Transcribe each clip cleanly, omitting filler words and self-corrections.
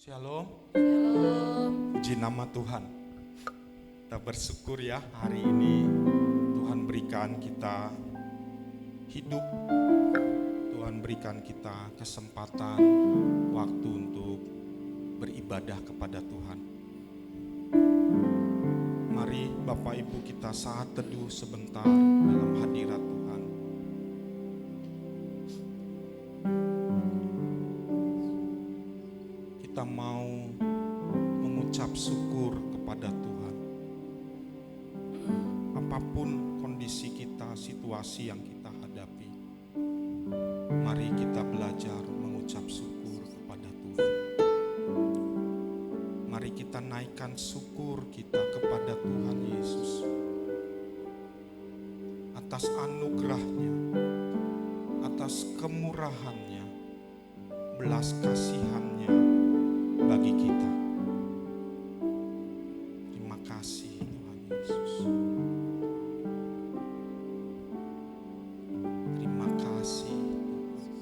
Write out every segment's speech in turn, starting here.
Shalom. Shalom. Puji nama Tuhan. Kita bersyukur ya, hari ini Tuhan berikan kita hidup. Tuhan berikan kita kesempatan waktu untuk beribadah kepada Tuhan. Mari Bapak Ibu kita saat teduh sebentar dalam hadirat Tuhan. Kita mau mengucap syukur kepada Tuhan. Apapun kondisi kita, situasi yang kita hadapi, mari kita belajar mengucap syukur kepada Tuhan. Mari kita naikkan syukur kita kepada Tuhan Yesus atas anugerah-Nya, atas kemurahan-Nya, belas kasihan-Nya bagi kita. Terima kasih Tuhan Yesus. Terima kasih Tuhan.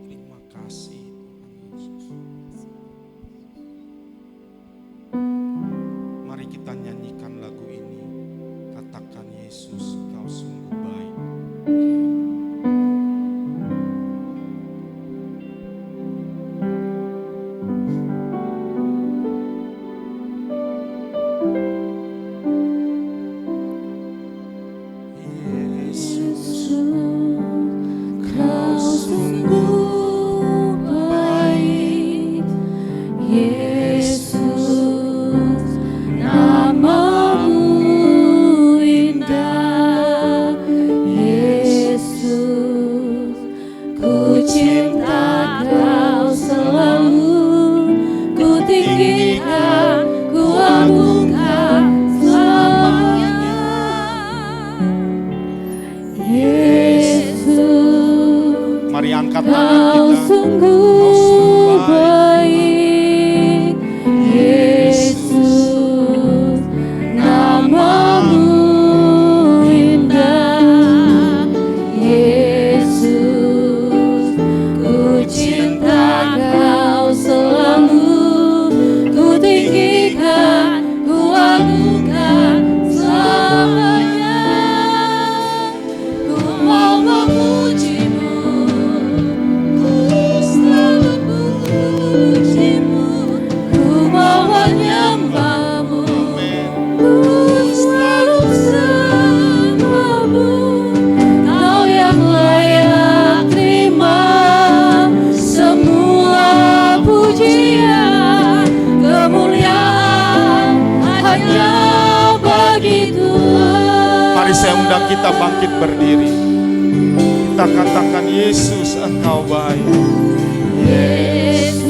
Terima kasih Tuhan Yesus. Mari kita nyanyikan lagu ini. Katakan, Yesus, Kau sungguh baik. Mari angkat tangan kita. Kau sungguh baik, Yesus, namamu indah, Yesus, ku cinta Kau selalu, ku tinggikan, ku agungkan selamanya, ku mau memuji-Mu. Mari saya undang kita bangkit berdiri. Kita katakan, Yesus, Engkau baik. Yesus,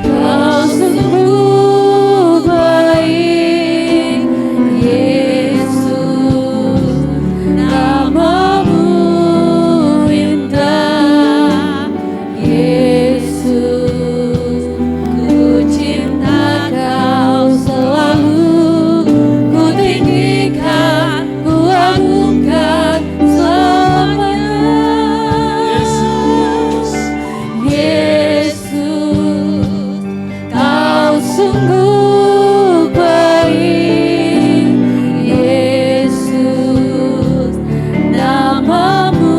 Kau sungguh baik, Yesus, namamu indah, Yesus, ku cinta Kau selalu, ku tinggikan, ku agungkan selamanya. Yesus, Kau sungguh baik, Yesus, namamu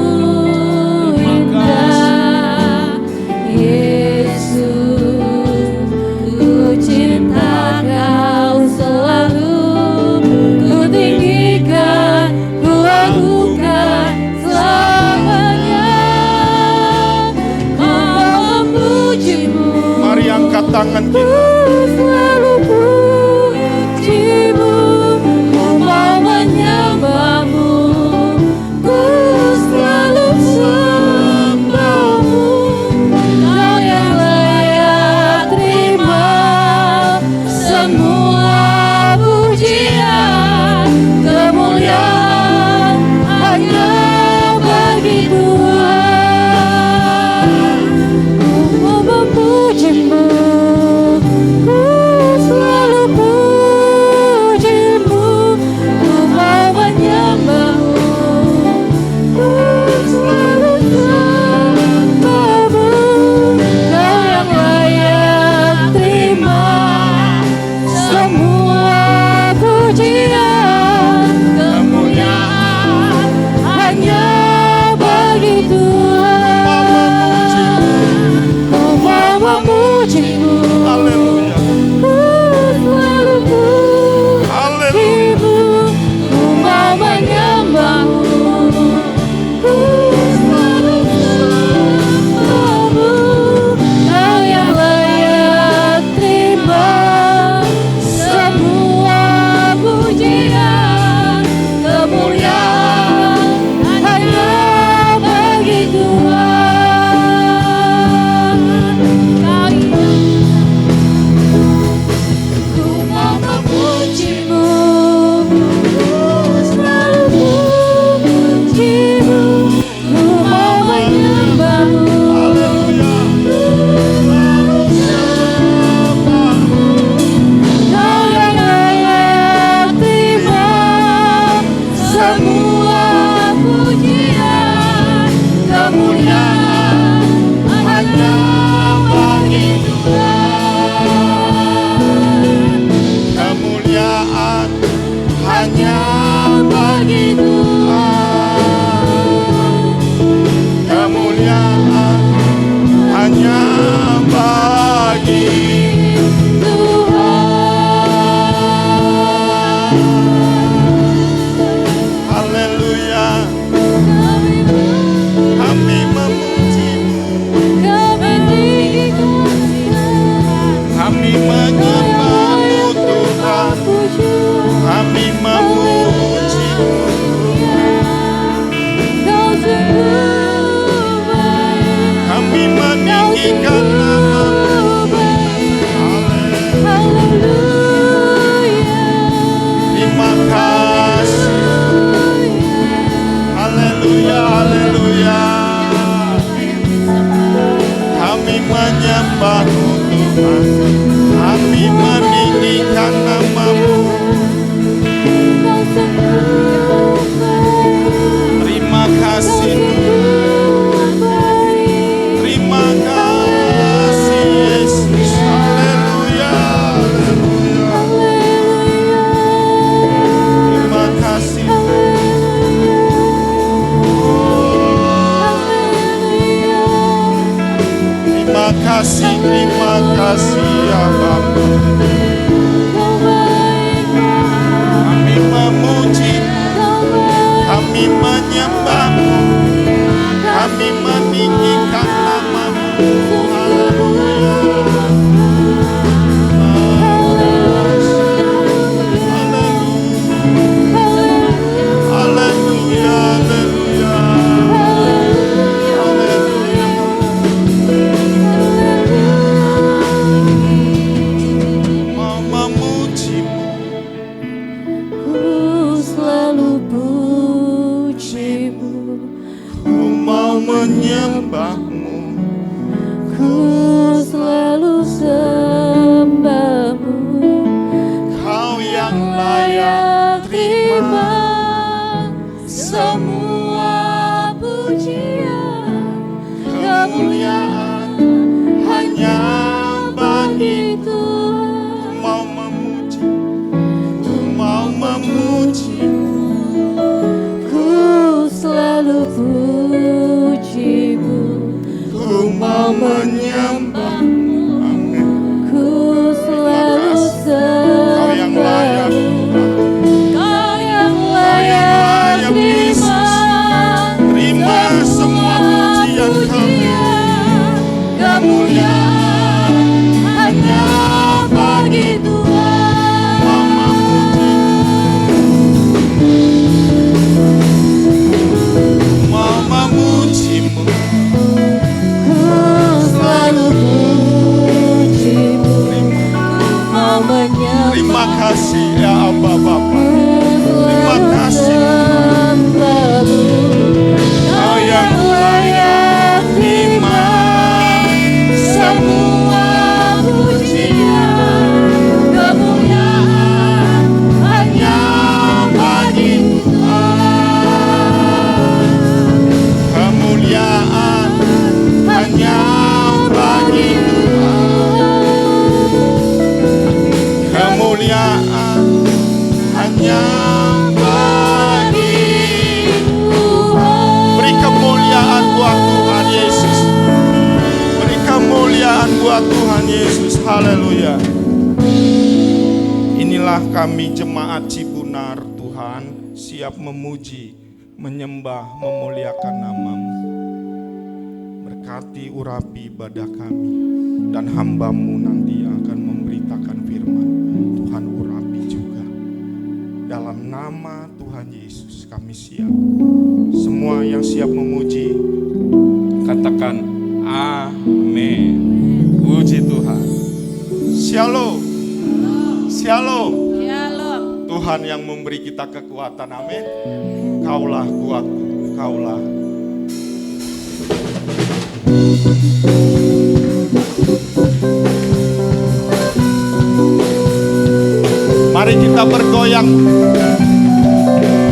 indah, Yesus, ku cinta Kau selalu, ku tinggikan, ku agungkan selamanya, ku memuji-Mu. Mari angkat tangan kita. Selalu puji-Mu, ku mau menyembah-Mu, ku selalu sembah-Mu. Kau yang layak terima semua pujian, kemuliaan hanya bagi Tuhan. Ku mau memuji-Mu, Kami jemaat Cibunar, Tuhan, siap memuji, menyembah, memuliakan nama-Mu. Berkati urapi ibadah kami, dan hamba-Mu nanti akan memberitakan firman. Tuhan urapi juga. Dalam nama Tuhan Yesus kami siap. Semua yang siap memuji, katakan amin. Puji Tuhan. Shalom. Shalom. Shalom. Tuhan yang memberi kita kekuatan, amin. Kaulah kuatku, kaulah. Mari kita bergoyang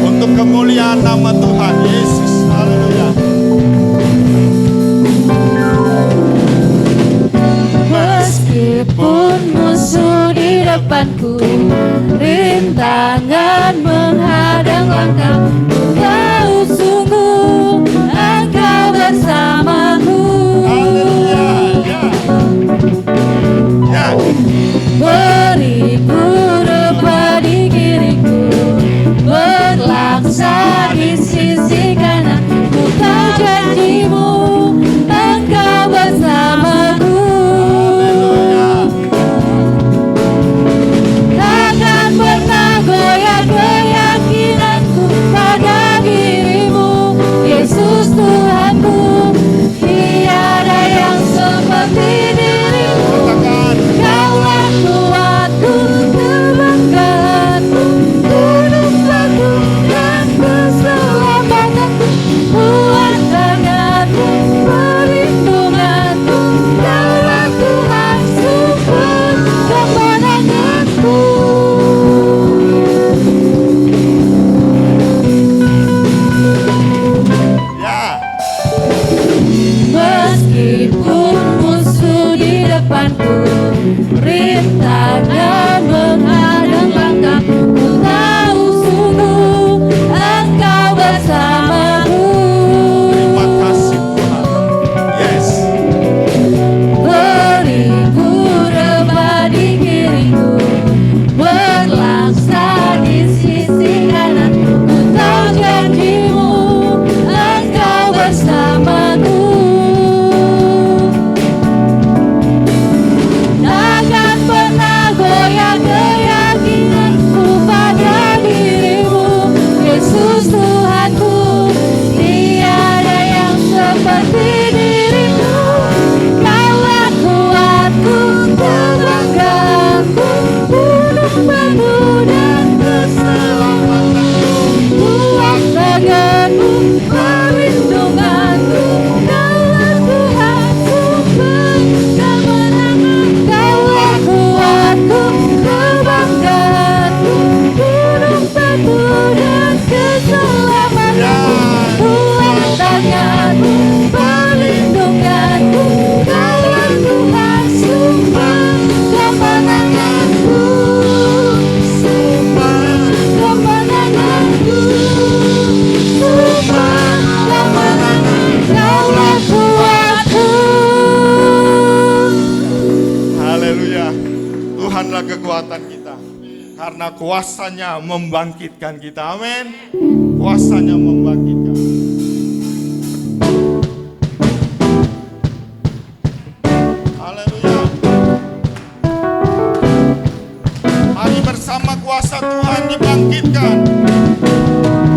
untuk kemuliaan nama Tuhan Yesus. Haleluya. Meskipun musuh di depanku, rintangan menghadang langkahku, tahu sungguh Engkau bersamaku. Haleluya. Ya. Beriku depan di kiriku, berlaksa di sisi kanan. Ku tahu janjimu, Engkau bersamaku. Takkan pernah goyah keyakinanku pada dirimu, Yesus Tuhanku. Tiada yang seperti dirimu. Kaulah kuatku, kebanggaanku, gunung batu dan keselamatanku. Kuat tanganmu, perlindunganku. Kaulah Tuhan sumber kemenanganku. Ya. Meskipun musuh di depanku, rintangan menghadang langkahku, ku tahu sungguh Engkau bersamaku. Terima kasih Tuhan. Yes. Beriku depan di kiriku, berlaksa di sisi kanan. Ku tahu janjimu, Engkau bersamaku. Takkan pernah goyah keyakinanku pada dirimu, Yesus Tuhanku. Tiada yang seperti dirimu. Kaulah kuatku, kebanggaanku, gunung batu dan keselamatanku. Kuat tanganmu, perlindunganku. Kaulah Tuhan sumber kemenangan. Kaulah kuatku, kebanggaanku, gunung batu dan keselamatanku. Kuat tanganmu, perlindunganku. Kaulah Tuhan sumber kemenanganku. Sumber kemenanganku. Sumber kemenangan. Kaulah kuatku. Haleluya. Tuhanlah kekuatan kita. Karena kuasanya membangkitkan kita. Amin. Kuasanya membangkitkan. Haleluya. Mari bersama kuasa Tuhan dibangkitkan.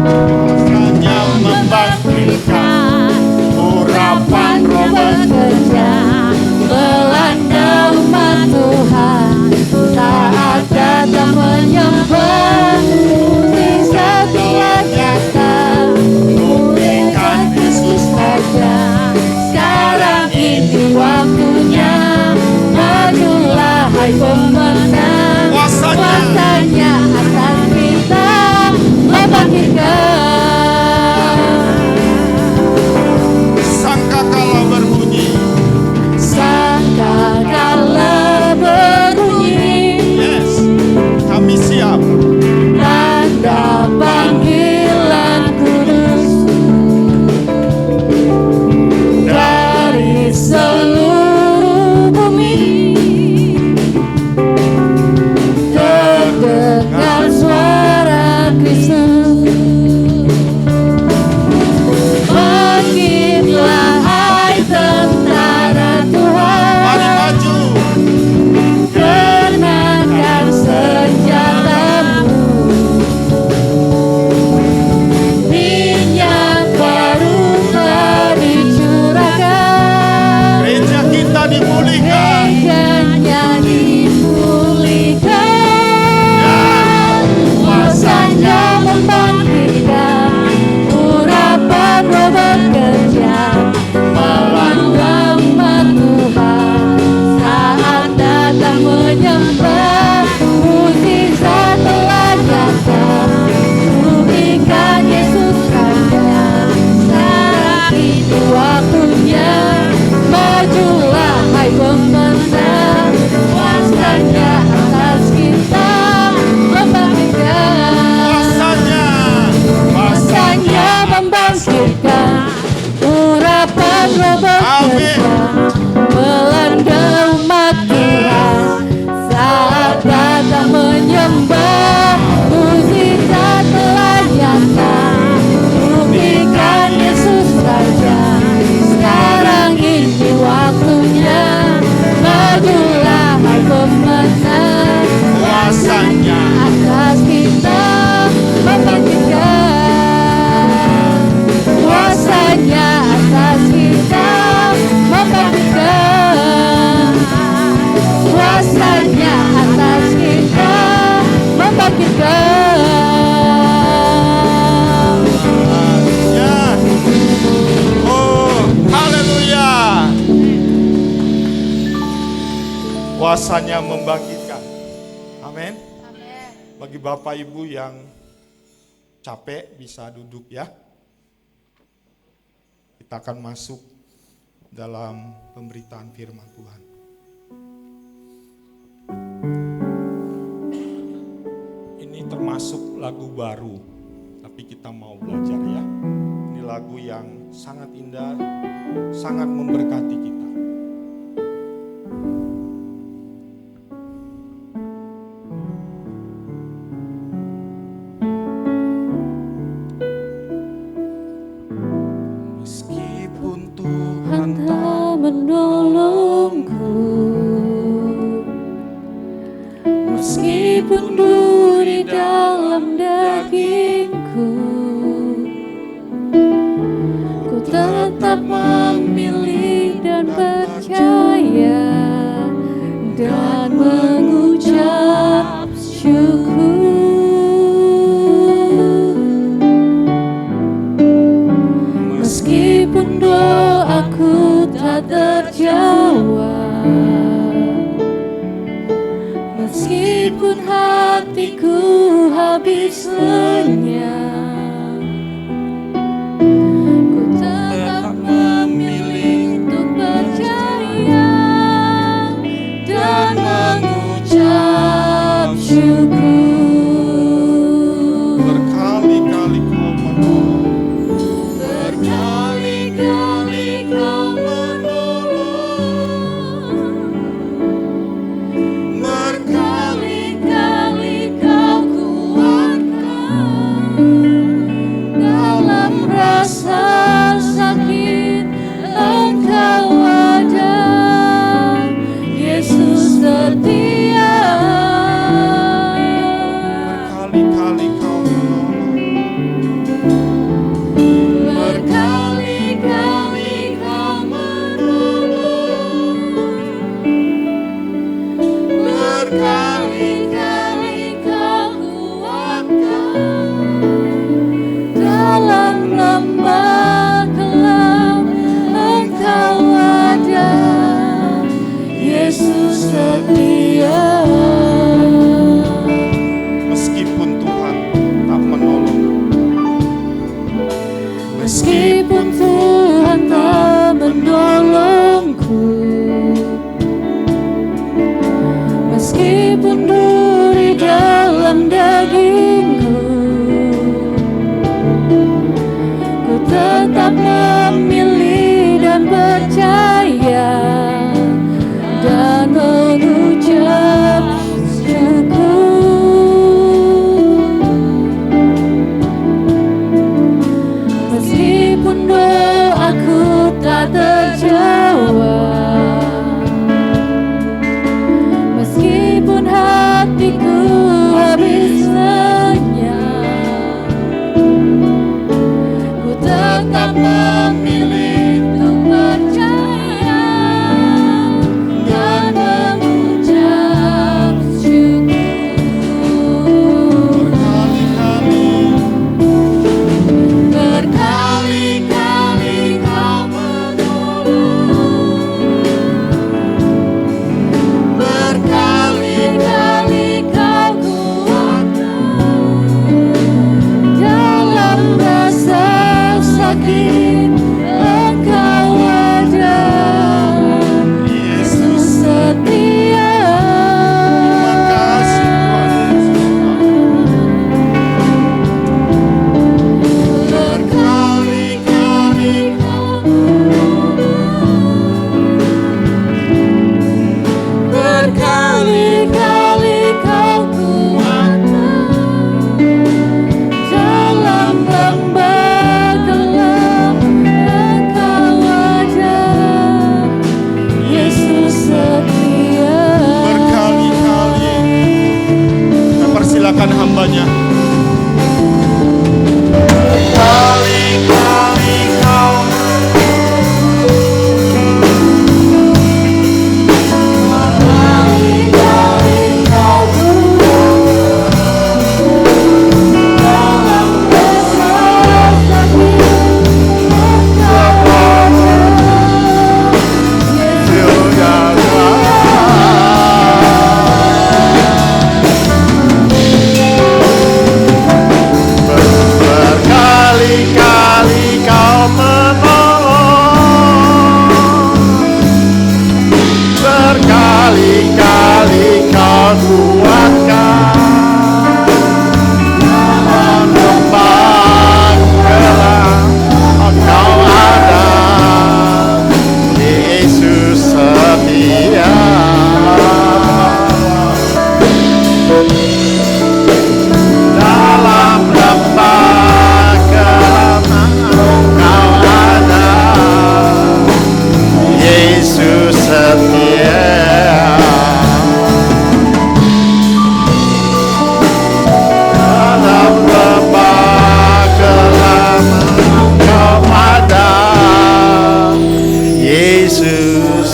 Kuasanya membangkitkan. Urapan roh Bekerja melanda umat Tuhan, saat datang menyembah di setiap nyata. Mungkin ini waktunya. Majulah hai pemenang, kuasanya atas kita membangkitkan. Kuasanya membangkitkan, urapan roh bekerja melanda umat Tuhan. Saat datang menyembah, mukjizat telah nyata, buktikan Yesus Raja. Sekarang ini waktunya, majulah hai pemenang, kuasanya atas kita membangkitkan. Kuasanya atas kita membangkitkan. Kuasanya atas kita membangkitkan. Ya. Oh, haleluya. Kuasanya membangkitkan. Amin. Bagi Bapak Ibu yang capek bisa duduk ya. Kita akan masuk dalam pemberitaan firman Tuhan. Ini termasuk lagu baru, tapi kita mau belajar ya. Ini lagu yang sangat indah, sangat memberkati kita. Meskipun Tuhan tak menolongku, meskipun duri dalam dagingku, ku tetap memilih dan percaya dan mengucap syukur. Meskipun doaku tak terjawab, meskipun hatiku habis lenyap, ku tetap memilih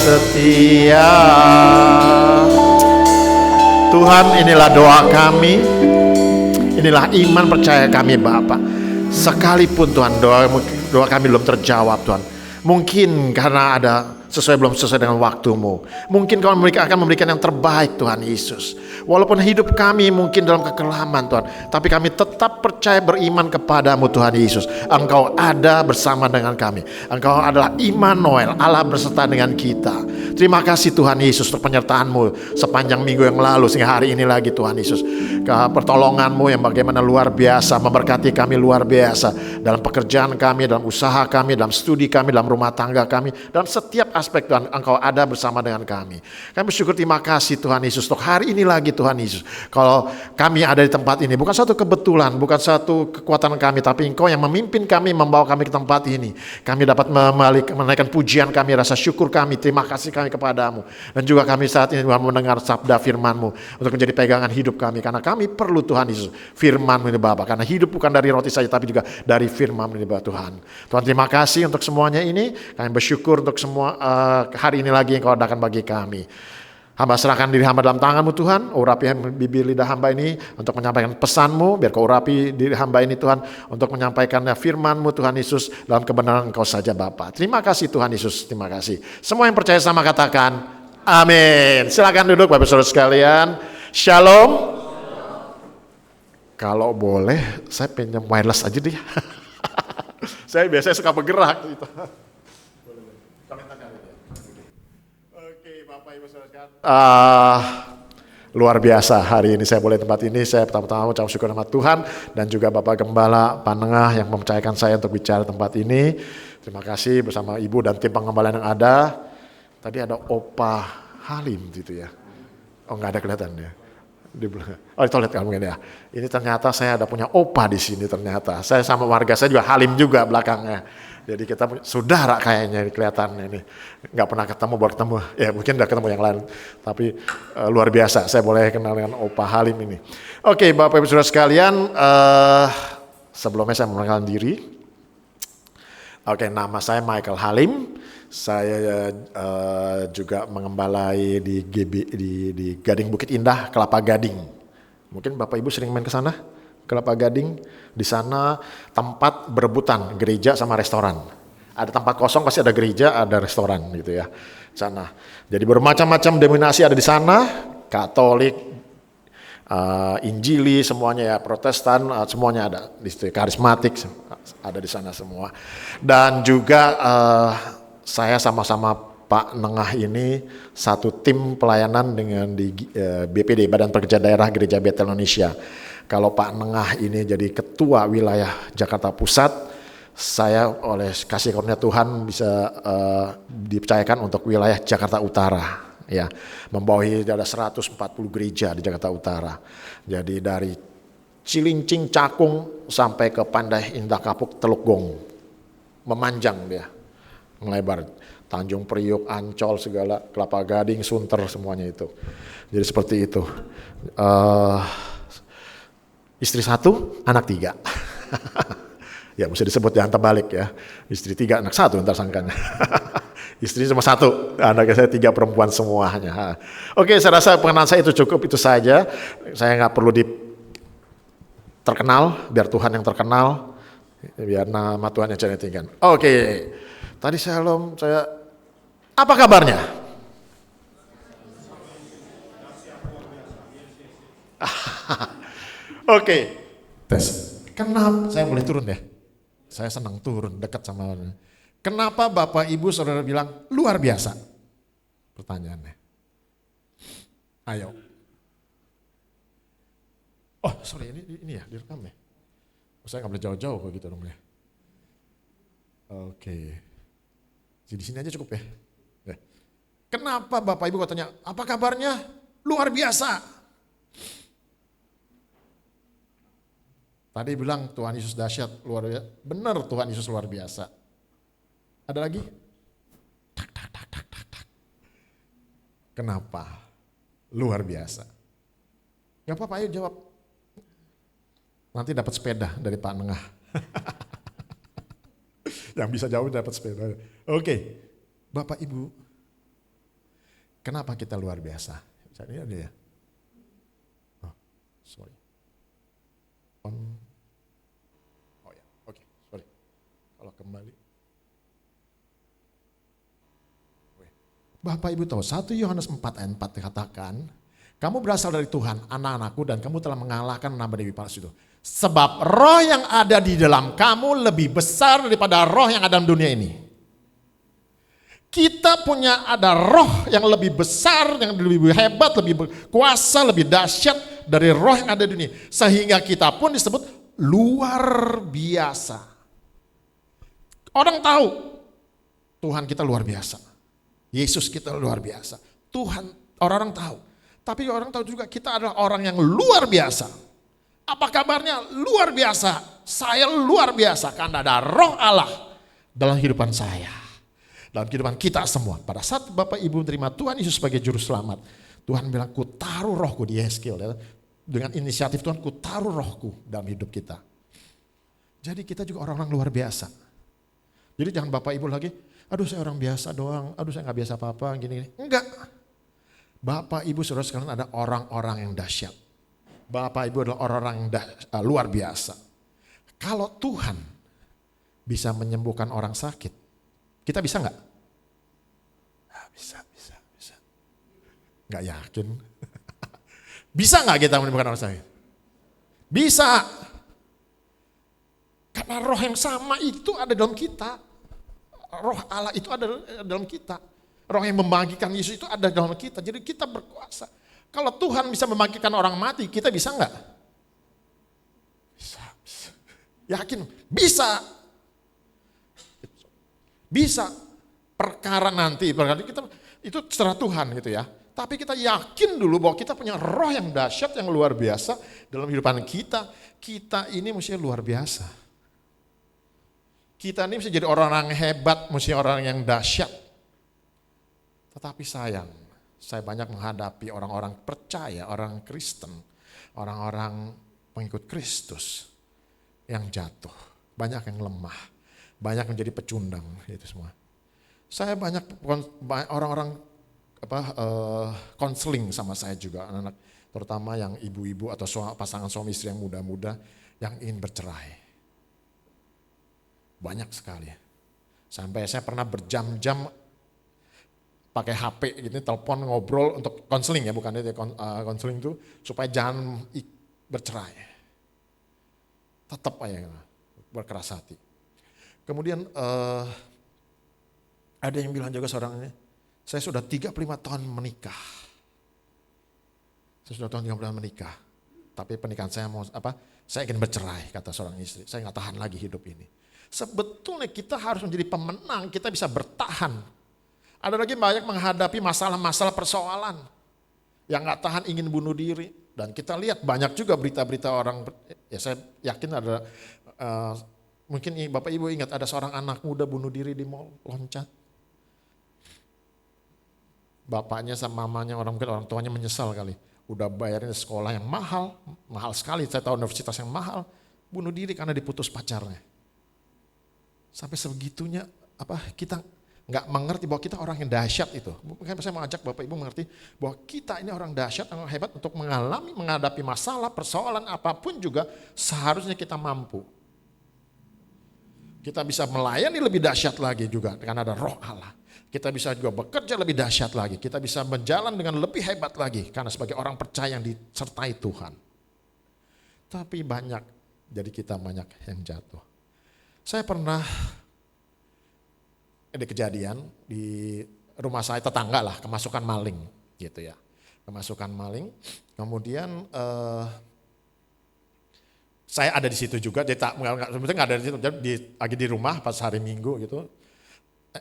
setia. Tuhan, inilah doa kami, inilah iman percaya kami Bapa. Sekalipun Tuhan doa kami belum terjawab Tuhan, mungkin karena ada belum sesuai dengan waktu-Mu. Mungkin Kau akan memberikan yang terbaik Tuhan Yesus. Walaupun hidup kami mungkin dalam kekelaman Tuhan, tapi kami tetap percaya beriman kepadamu Tuhan Yesus. Engkau ada bersama dengan kami. Engkau adalah Immanuel, Allah berserta dengan kita. Terima kasih Tuhan Yesus untuk penyertaan-Mu sepanjang minggu yang lalu sehingga hari ini lagi Tuhan Yesus. Pertolongan-Mu yang bagaimana luar biasa, memberkati kami luar biasa dalam pekerjaan kami, dalam usaha kami, dalam studi kami, dalam rumah tangga kami, dalam setiap aspek Tuhan, Engkau ada bersama dengan kami. Kami bersyukur, terima kasih Tuhan Yesus untuk hari ini lagi Tuhan Yesus. Kalau kami ada di tempat ini bukan satu kebetulan, bukan satu kekuatan kami, tapi Engkau yang memimpin kami, membawa kami ke tempat ini. Kami dapat menaikkan pujian kami, rasa syukur kami, terima kasih kami kepadamu. Dan juga kami saat ini Tuhan mendengar sabda firman-Mu untuk menjadi pegangan hidup kami, karena kami perlu Tuhan Yesus firman-Mu ini Bapa, karena hidup bukan dari roti saja tapi juga dari firman-Mu ini Bapa Tuhan. Tuhan, terima kasih untuk semuanya ini. Kami bersyukur untuk semua hari ini lagi yang Kau adakan bagi kami. Hamba serahkan diri hamba dalam tangan-Mu Tuhan. Urapi bibir lidah hamba ini untuk menyampaikan pesan-Mu. Biar Kau urapi diri hamba ini Tuhan untuk menyampaikan firman-Mu Tuhan Yesus dalam kebenaran Kau saja Bapa. Terima kasih Tuhan Yesus, terima kasih. Semua yang percaya sama katakan amin. Silakan duduk Bapak Saudara sekalian. Shalom. Kalau boleh saya pinjam wireless aja deh. Saya biasanya suka bergerak gitu. Oke, Bapak Ibu Saudara. Luar biasa hari ini saya boleh tempat ini. Saya pertama-tama ucap syukur sama Tuhan dan juga Bapak Gembala Panengah yang mempercayakan saya untuk bicara tempat ini. Terima kasih bersama Ibu dan tim pengembalaan yang ada. Tadi ada Opa Halim gitu ya. Oh, nggak ada kelihatan ya. Di belakang. Oh, di toilet kan mungkin ya. Ini ternyata saya ada punya opa di sini ternyata. Saya sama warga saya juga Halim juga belakangnya. Jadi kita punya saudara kayaknya kelihatannya ini. Nggak pernah ketemu, baru ketemu. Ya mungkin udah ketemu yang lain. Tapi luar biasa saya boleh kenal dengan Opa Halim ini. Oke, Bapak Ibu Saudara sekalian. Sebelumnya saya mengenalkan diri. Oke, nama saya Michael Halim. Saya juga mengembalai di Gading Bukit Indah, Kelapa Gading. Mungkin Bapak Ibu sering main ke sana, Kelapa Gading. Di sana tempat berebutan gereja sama restoran. Ada tempat kosong pasti ada gereja, ada restoran gitu ya. Sana. Jadi bermacam-macam denominasi ada di sana, Katolik, Injili semuanya ya, Protestan semuanya ada di situ, karismatik ada di sana semua. Dan juga saya sama-sama Pak Nengah ini satu tim pelayanan dengan di BPD, Badan Pekerja Daerah Gereja Betel Indonesia. Kalau Pak Nengah ini jadi ketua wilayah Jakarta Pusat, saya oleh kasih karunia Tuhan bisa dipercayakan untuk wilayah Jakarta Utara. Ya, membawahi ada 140 gereja di Jakarta Utara. Jadi dari Cilincing, Cakung sampai ke Pandai Indah Kapuk, Teluk Gong, memanjang dia. Melebar, Tanjung Priok, Ancol, segala, Kelapa Gading, Sunter, semuanya itu. Jadi seperti itu. Istri 1, anak 3. Ya mesti disebut, jangan terbalik ya. Istri 3, anak 1, ntar sangkanya. Istri cuma 1, anaknya saya 3 perempuan semuanya. Oke, saya rasa pengenalan saya itu cukup, itu saja. Saya nggak perlu terkenal, biar Tuhan yang terkenal, biar nama Tuhan yang saya tinggikan. Oke. Tadi saya apa kabarnya? Oke. Tes. Kenapa saya boleh turun ya? Saya senang turun dekat sama. Kenapa Bapak Ibu Saudara bilang luar biasa? Pertanyaannya. Ayo. Oh, sorry ini ya direkam ya. Saya nggak boleh jauh-jauh begitu dong ya. Oke. Di sini aja cukup ya. Kenapa Bapak Ibu katanya, apa kabarnya? Luar biasa. Tadi bilang Tuhan Yesus dahsyat, luar biasa. Benar Tuhan Yesus luar biasa. Ada lagi? Tak. Kenapa? Luar biasa. Gak apa-apa, ayo jawab. Nanti dapat sepeda dari Pak Nengah. Yang bisa jauh dapat sepeda. Oke, Bapak Ibu, Kenapa kita luar biasa? Ini ada ya? Oh, sorry. Oh ya, oke, sorry. Kalau kembali. Bapak Ibu tahu 1 Yohanes 4 ayat 4 dikatakan, kamu berasal dari Tuhan, anak-anakku, dan kamu telah mengalahkan nama dewi palsu itu. Sebab roh yang ada di dalam kamu lebih besar daripada roh yang ada dalam dunia ini. Kita punya ada roh yang lebih besar, yang lebih hebat, lebih berkuasa, lebih dahsyat dari roh yang ada di dunia. Sehingga kita pun disebut luar biasa. Orang tahu Tuhan kita luar biasa. Yesus kita luar biasa. Tuhan, orang-orang tahu. Tapi orang tahu juga kita adalah orang yang luar biasa. Apa kabarnya? Luar biasa. Saya luar biasa karena ada roh Allah dalam kehidupan saya. Dalam kehidupan kita semua. Pada saat Bapak Ibu menerima Tuhan Yesus sebagai juru selamat, Tuhan bilang, ku taruh rohku di Yeskiel. Dengan inisiatif Tuhan, ku taruh rohku dalam hidup kita. Jadi kita juga orang-orang luar biasa. Jadi jangan Bapak Ibu lagi, aduh saya orang biasa doang, aduh saya gak biasa apa-apa, gini-gini. Enggak. Bapak Ibu saudara sekalian ada orang-orang yang dahsyat. Bapak Ibu adalah orang-orang yang luar biasa. Kalau Tuhan bisa menyembuhkan orang sakit, kita bisa nggak? Bisa. Nggak yakin. Bisa nggak kita menyembuhkan orang sakit? Bisa. Karena roh yang sama itu ada dalam kita. Roh Allah itu ada dalam kita. Roh yang membangkitkan Yesus itu ada dalam kita. Jadi kita berkuasa. Kalau Tuhan bisa membangkitkan orang mati, kita bisa nggak? Bisa. Yakin? Bisa. Perkara nanti kita itu terserah Tuhan gitu ya. Tapi kita yakin dulu bahwa kita punya roh yang dahsyat, yang luar biasa dalam kehidupan kita. Kita ini mesti luar biasa. Kita ini mesti jadi orang-orang hebat, mesti orang yang dahsyat. Tetapi sayang, saya banyak menghadapi orang-orang percaya, orang Kristen, orang-orang pengikut Kristus yang jatuh. Banyak yang lemah, banyak yang jadi pecundang, itu semua. Saya banyak orang-orang konseling sama saya juga, anak-anak, terutama yang ibu-ibu atau pasangan suami istri yang muda-muda yang ingin bercerai. Banyak sekali. Sampai saya pernah berjam-jam pakai HP gitu, telepon ngobrol untuk konseling ya, bukan itu konseling itu supaya jangan bercerai. Tetap aja berkeras hati. Kemudian ada yang bilang juga seorang ini, saya sudah 35 tahun menikah. Saya sudah 35 tahun menikah. Tapi pernikahan saya saya ingin bercerai, kata seorang istri. Saya nggak tahan lagi hidup ini. Sebetulnya kita harus menjadi pemenang, kita bisa bertahan. Ada lagi banyak menghadapi masalah-masalah persoalan. Yang gak tahan ingin bunuh diri. Dan kita lihat banyak juga berita-berita orang, ya saya yakin ada, mungkin Bapak Ibu ingat ada seorang anak muda bunuh diri di mall, loncat. Bapaknya sama mamanya, mungkin orang tuanya menyesal kali. Udah bayarin sekolah yang mahal sekali, saya tahu universitas yang mahal, bunuh diri karena diputus pacarnya. Sampai sebegitunya kita nggak mengerti bahwa kita orang yang dahsyat itu. Mungkin saya mengajak Bapak Ibu mengerti bahwa kita ini orang dahsyat, orang hebat untuk menghadapi masalah, persoalan apapun juga seharusnya kita mampu. Kita bisa melayani lebih dahsyat lagi juga karena ada roh Allah. Kita bisa juga bekerja lebih dahsyat lagi. Kita bisa berjalan dengan lebih hebat lagi karena sebagai orang percaya yang disertai Tuhan. Tapi jadi kita banyak yang jatuh. Saya pernah ada kejadian di rumah saya, tetangga lah, kemasukan maling gitu ya. Kemasukan maling, kemudian saya ada di situ juga, jadi nggak ada di situ, jadi lagi di rumah pas hari Minggu gitu.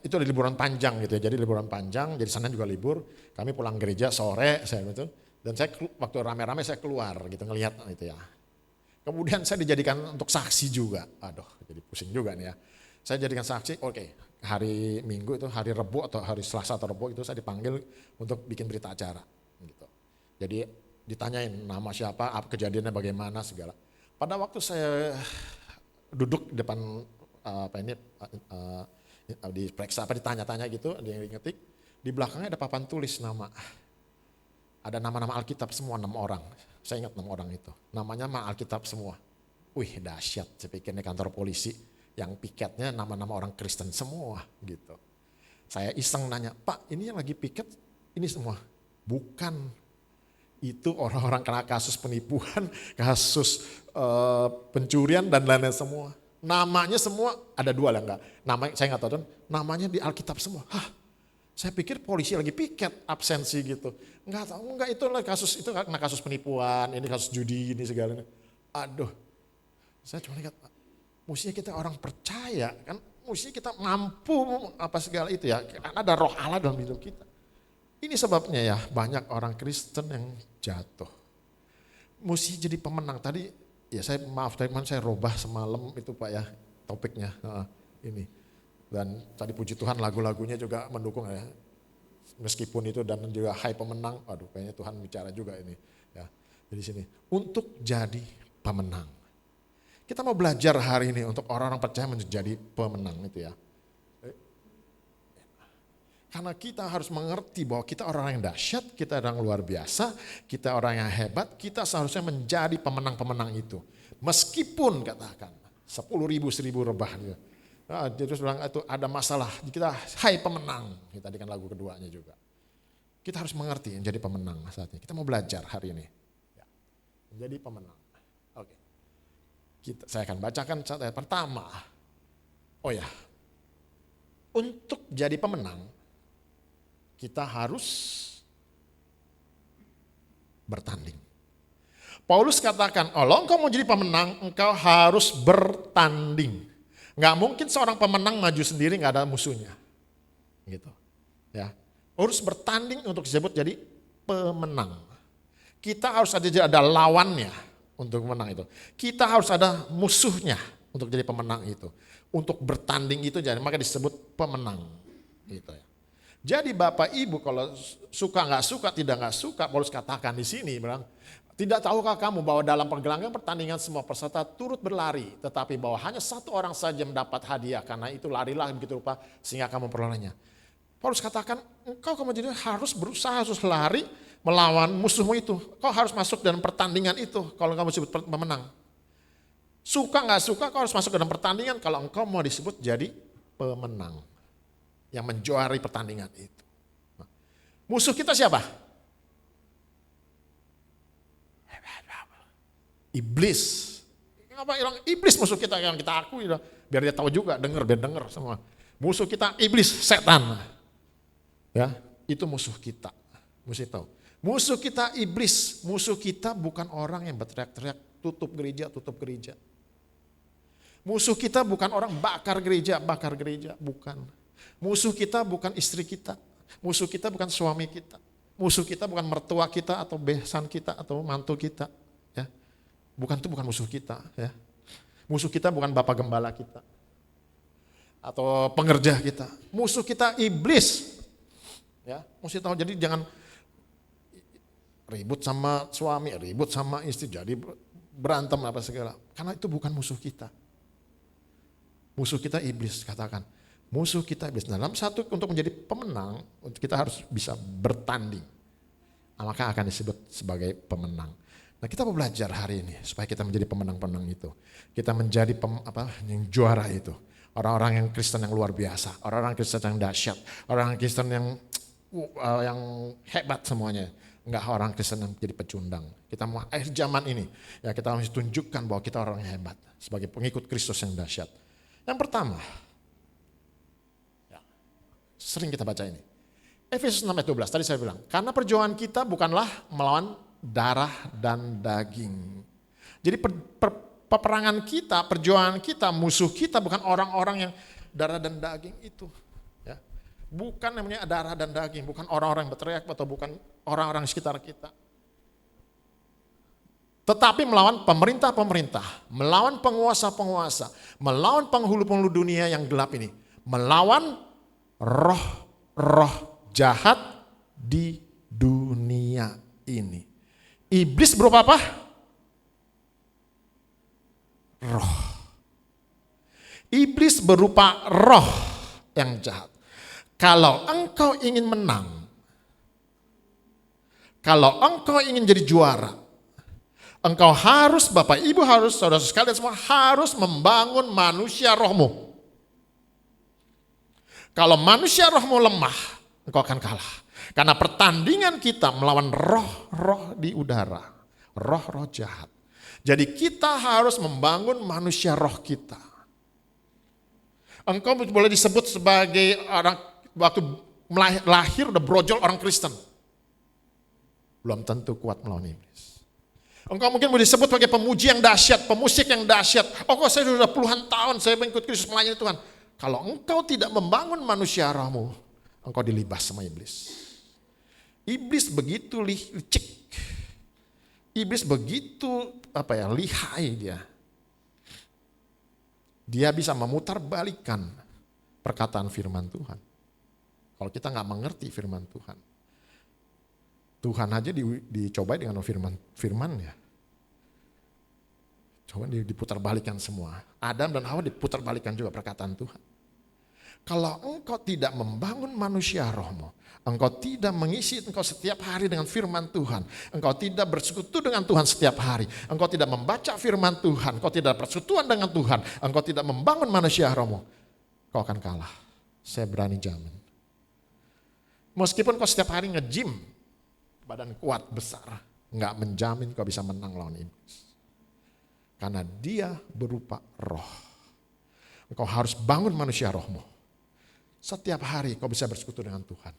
Itu ada liburan panjang gitu ya, jadi liburan panjang, jadi sana juga libur. Kami pulang gereja sore, saya gitu, dan saya waktu rame-rame saya keluar gitu ngelihat itu ya. Kemudian saya dijadikan untuk saksi juga. Aduh, jadi pusing juga nih ya. Saya jadikan saksi, oke. Hari Minggu itu, hari Rebu atau hari Selasa atau Rebu itu saya dipanggil untuk bikin berita acara. Gitu. Jadi ditanyain nama siapa, kejadiannya bagaimana, segala. Pada waktu saya duduk di depan diperiksa ditanya-tanya gitu, ada yang ngetik. Di belakangnya ada papan tulis nama. Ada nama-nama Alkitab semua 6 orang. Saya ingat 6 orang itu. Namanya Alkitab semua. Wih, dahsyat. Saya pikir ini kantor polisi yang piketnya nama-nama orang Kristen semua gitu. Saya iseng nanya, Pak ini yang lagi piket ini semua? Bukan. Itu orang-orang kena kasus penipuan, kasus pencurian dan lain-lain semua. Namanya semua, ada 2 lah enggak. Namanya saya enggak tahu, namanya di Alkitab semua. Hah, saya pikir polisi lagi piket, absensi gitu. Enggak tahu, enggak itu lah kasus, itu kena kasus penipuan, ini kasus judi, ini segalanya. Aduh, saya cuma lihat, mestinya kita orang percaya kan, mestinya kita mampu apa segala itu ya, karena ada roh Allah dalam hidup kita. Ini sebabnya ya banyak orang Kristen yang jatuh. Mesti jadi pemenang. Tadi ya saya maaf tadi saya robah semalam itu Pak ya topiknya ini. Dan tadi puji Tuhan lagu-lagunya juga mendukung ya. Meskipun itu dan juga hai pemenang, aduh kayaknya Tuhan bicara juga ini ya. Jadi sini untuk jadi pemenang. Kita mau belajar hari ini untuk orang-orang percaya menjadi pemenang itu ya. Karena kita harus mengerti bahwa kita orang yang dahsyat, kita orang luar biasa, kita orang yang hebat, kita seharusnya menjadi pemenang-pemenang itu. Meskipun katakan 10.000, 1.000 rebah gitu. Nah, terus bilang itu ada masalah, kita hai pemenang. Tadi kan lagu keduanya juga. Kita harus mengerti menjadi pemenang saatnya. Kita mau belajar hari ini. Ya, menjadi pemenang. Oke. Saya akan bacakan ayat pertama. Oh ya, untuk jadi pemenang, kita harus bertanding. Paulus katakan, kalau engkau mau jadi pemenang, engkau harus bertanding. Nggak mungkin seorang pemenang maju sendiri nggak ada musuhnya. Gitu. Ya. Harus bertanding untuk disebut jadi pemenang. Kita harus ada lawannya untuk menang itu. Kita harus ada musuhnya untuk jadi pemenang itu. Untuk bertanding itu jadi maka disebut pemenang. Gitu ya. Jadi Bapak Ibu kalau suka nggak suka, tidak nggak suka, Paulus katakan di sini bilang, tidak tahukah kamu bahwa dalam pergelanggang pertandingan semua peserta turut berlari, tetapi bahwa hanya satu orang saja mendapat hadiah, karena itu larilah begitu rupa sehingga kamu memperolehnya. Paulus katakan, engkau kemudian harus berusaha, harus lari melawan musuhmu itu. Kau harus masuk dalam pertandingan itu kalau kamu disebut pemenang. Suka nggak suka, kau harus masuk dalam pertandingan kalau engkau mau disebut jadi pemenang. Yang menjuarai pertandingan itu. Nah, musuh kita siapa? Iblis. Apa bilang iblis musuh kita yang kita akui biar dia tahu juga, biar dengar semua. Musuh kita iblis, setan. Ya, itu musuh kita. Mesti tahu. Musuh kita iblis, musuh kita bukan orang yang berteriak-teriak tutup gereja. Musuh kita bukan orang bakar gereja, bukan. Musuh kita bukan istri kita, musuh kita bukan suami kita, musuh kita bukan mertua kita atau besan kita atau mantu kita, ya. Bukan musuh kita, ya. Musuh kita bukan bapak gembala kita atau pengerja kita. Musuh kita iblis, ya. Mesti tahu. Jadi jangan ribut sama suami, ribut sama istri, jadi berantem apa segala. Karena itu bukan musuh kita. Musuh kita iblis, katakan. Musuh kita iblis. Dalam satu untuk menjadi pemenang, kita harus bisa bertanding. Nah, maka akan disebut sebagai pemenang. Nah, kita mau belajar hari ini supaya kita menjadi pemenang-pemenang itu. Kita menjadi yang juara itu. Orang-orang yang Kristen yang luar biasa, orang-orang Kristen yang dahsyat, orang Kristen yang hebat semuanya. Enggak orang Kristen yang jadi pecundang. Kita mau akhir zaman ini, ya kita harus tunjukkan bahwa kita orang yang hebat sebagai pengikut Kristus yang dahsyat. Yang pertama, sering kita baca ini. Efesus 6 ayat 12, tadi saya bilang, karena perjuangan kita bukanlah melawan darah dan daging. Jadi peperangan kita, perjuangan kita, musuh kita bukan orang-orang yang darah dan daging itu. Ya. Bukan namanya darah dan daging, bukan orang-orang yang berteriak atau bukan orang-orang sekitar kita. Tetapi melawan pemerintah-pemerintah, melawan penguasa-penguasa, melawan penghulu-penghulu dunia yang gelap ini, melawan roh-roh jahat di dunia ini. Iblis berupa apa? Roh. Iblis berupa roh yang jahat. Kalau engkau ingin menang, kalau engkau ingin jadi juara, engkau harus, Bapak Ibu harus, saudara sekalian semua harus membangun manusia rohmu. Kalau manusia rohmu lemah, engkau akan kalah. Karena pertandingan kita melawan roh-roh di udara, roh-roh jahat. Jadi kita harus membangun manusia roh kita. Engkau boleh disebut sebagai orang, waktu lahir udah brojol orang Kristen. Belum tentu kuat melawan iblis. Engkau mungkin boleh disebut sebagai pemuji yang dahsyat, pemusik yang dahsyat. Oh kok saya sudah puluhan tahun saya mengikut Kristus melayani Tuhan. Kalau engkau tidak membangun manusia rohmu, engkau dilibas sama iblis. Iblis begitu licik. Iblis begitu lihai dia. Dia bisa memutarbalikkan perkataan firman Tuhan. Kalau kita nggak mengerti firman Tuhan. Tuhan aja dicobai dengan firman-nya. Coba diputarbalikkan semua. Adam dan Hawa diputarbalikkan juga perkataan Tuhan. Kalau engkau tidak membangun manusia rohmu, engkau tidak mengisi engkau setiap hari dengan firman Tuhan, engkau tidak bersekutu dengan Tuhan setiap hari, engkau tidak membaca firman Tuhan, engkau tidak persekutuan dengan Tuhan, engkau tidak membangun manusia rohmu, kau akan kalah. Saya berani jamin. Meskipun kau setiap hari nge-gym, badan kuat, besar, nggak menjamin kau bisa menang lawan iblis. Karena dia berupa roh. Engkau harus bangun manusia rohmu. Setiap hari kau bisa bersekutu dengan Tuhan.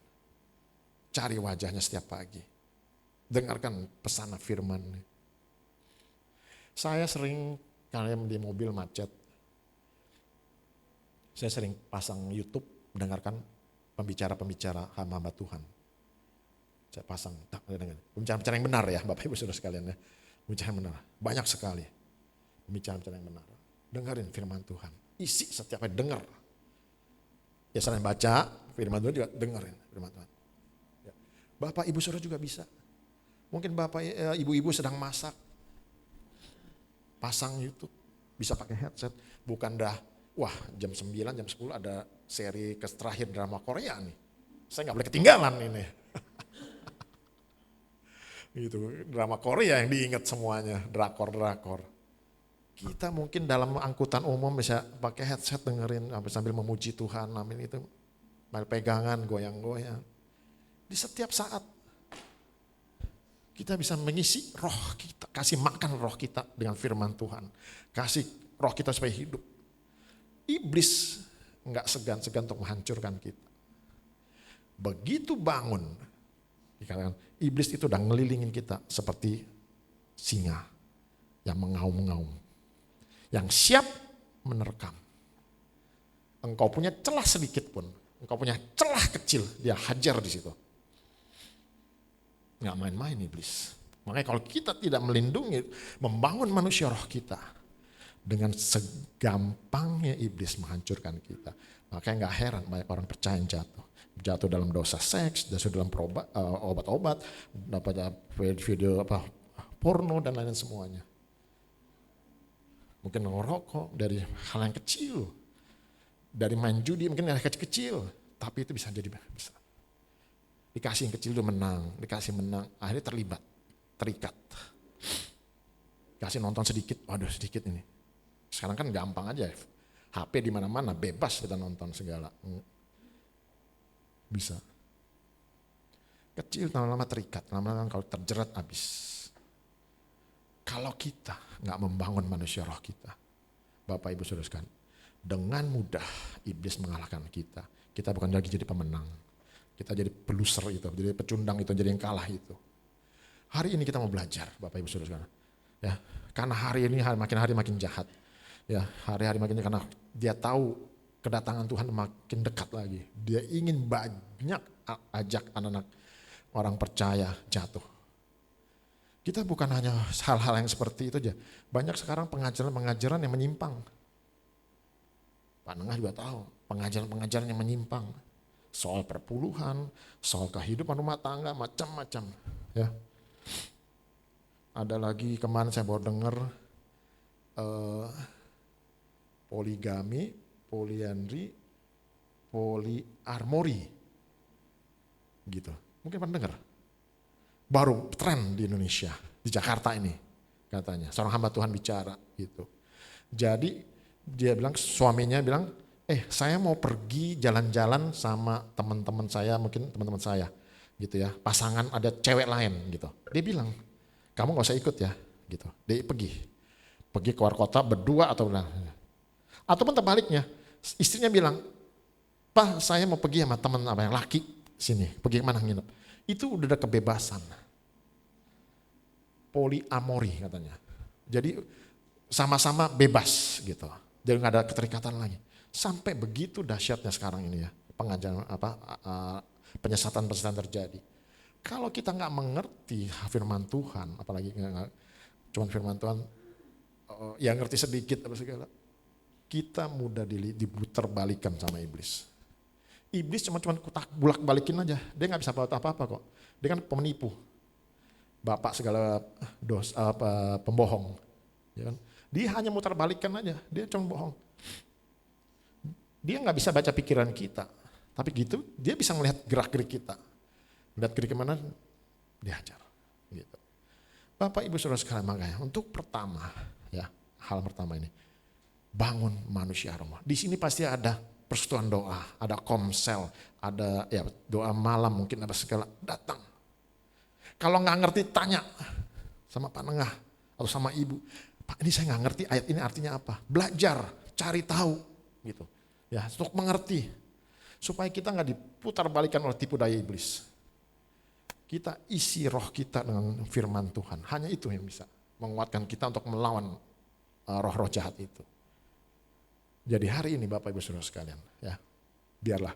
Cari wajahnya setiap pagi. Dengarkan pesan firman. Saya sering, kalian di mobil macet, saya sering pasang YouTube, mendengarkan pembicara-pembicara hamba Tuhan. Saya pasang, pembicara-pembicara yang benar ya Bapak Ibu Saudara sekalian ya. Pembicara yang benar, banyak sekali. Pembicara-pembicara yang benar. Dengerin firman Tuhan, isi setiap hari, dengar. Ya selain baca firman Tuhan juga dengerin firman Tuhan. Ya. Bapak Ibu Saudara juga bisa. Mungkin Bapak Ibu-ibu sedang masak, pasang YouTube, bisa pakai headset. Bukan dah, wah jam 9, jam 10 ada seri terakhir drama Korea nih. Saya gak boleh ketinggalan ini. Gitu, drama Korea yang diingat semuanya, drakor-drakor. Kita mungkin dalam angkutan umum bisa pakai headset dengerin sambil memuji Tuhan, amin itu. Pegangan, goyang-goyang. Di setiap saat kita bisa mengisi roh kita, kasih makan roh kita dengan firman Tuhan. Kasih roh kita supaya hidup. Iblis enggak segan-segan untuk menghancurkan kita. Begitu bangun, dikatakan iblis itu udah ngelilingin kita seperti singa yang mengaum-ngaum, yang siap menerkam. Engkau punya celah sedikit pun, engkau punya celah kecil, dia hajar di situ. Nggak main-main iblis. Makanya kalau kita tidak melindungi, membangun manusia roh kita, dengan segampangnya iblis menghancurkan kita. Makanya nggak heran banyak orang percaya yang jatuh dalam dosa seks, jatuh dalam obat-obat, dapat video porno dan lain-lain semuanya. Mungkin ngerokok dari hal yang kecil, dari main judi mungkin yang kecil, tapi itu bisa jadi besar. Dikasih yang kecil itu menang, dikasih menang, akhirnya terlibat, terikat. Kasih nonton sedikit, waduh sedikit ini. Sekarang kan gampang aja, HP di mana-mana bebas kita nonton segala. Bisa. Kecil lama-lama terikat, lama-lama kalau terjerat habis. Kalau kita nggak membangun manusia roh kita, Bapak Ibu Saudara sekalian, dengan mudah iblis mengalahkan kita. Kita bukan lagi jadi pemenang, kita jadi peloser itu, jadi pecundang itu, jadi yang kalah itu. Hari ini kita mau belajar, Bapak Ibu Saudara sekalian, ya, karena hari ini makin hari makin jahat, ya, hari-hari makin karena dia tahu kedatangan Tuhan makin dekat lagi. Dia ingin banyak ajak anak-anak orang percaya jatuh. Kita bukan hanya hal-hal yang seperti itu aja. Banyak sekarang pengajaran-pengajaran yang menyimpang. Pak Nengah juga tahu, pengajaran-pengajaran yang menyimpang. Soal perpuluhan, soal kehidupan rumah tangga, macam-macam. Ya. Ada lagi kemarin saya baru dengar poligami, poliandri, Polyarmory. Gitu. Mungkin pernah dengar. Baru tren di Indonesia, di Jakarta ini katanya. Seorang hamba Tuhan bicara gitu. Jadi dia bilang, suaminya bilang, saya mau pergi jalan-jalan sama teman-teman saya, mungkin teman-teman saya gitu ya. Pasangan ada cewek lain gitu. Dia bilang, kamu gak usah ikut ya gitu. Dia pergi keluar kota berdua atau ataupun terbaliknya, istrinya bilang, Pak saya mau pergi sama teman yang laki sini, pergi kemana nginep. Itu udah ada kebebasan. Polyamory katanya. Jadi sama-sama bebas gitu. Jadi nggak ada keterikatan lagi. Sampai begitu dahsyatnya sekarang ini ya, pengajaran penyesatan terjadi. Kalau kita nggak mengerti firman Tuhan, apalagi cuma firman Tuhan, yang ngerti sedikit apa segala, kita mudah diputar balikan sama iblis. Iblis cuma bulak balikin aja, dia nggak bisa buat apa-apa kok. Dia kan penipu, bapak segala pembohong, ya kan? Dia hanya mutar balikan aja, dia cuma bohong. Dia nggak bisa baca pikiran kita, tapi gitu dia bisa melihat gerak-gerik kita. Lihat gerik kemana, diajar. Gitu. Bapak Ibu Saudara sekalian, makanya untuk pertama, ya hal pertama ini, bangun manusia roh. Di sini pasti ada persekutuan doa, ada komsel, ada ya doa malam, mungkin apa segala, datang. Kalau nggak ngerti tanya sama Pak Nengah atau sama Ibu, Pak ini saya nggak ngerti ayat ini artinya apa. Belajar, cari tahu, gitu. Ya, untuk mengerti, supaya kita nggak diputar balikan oleh tipu daya iblis. Kita isi roh kita dengan firman Tuhan. Hanya itu yang bisa menguatkan kita untuk melawan roh-roh jahat itu. Jadi hari ini Bapak Ibu Saudara sekalian, ya biarlah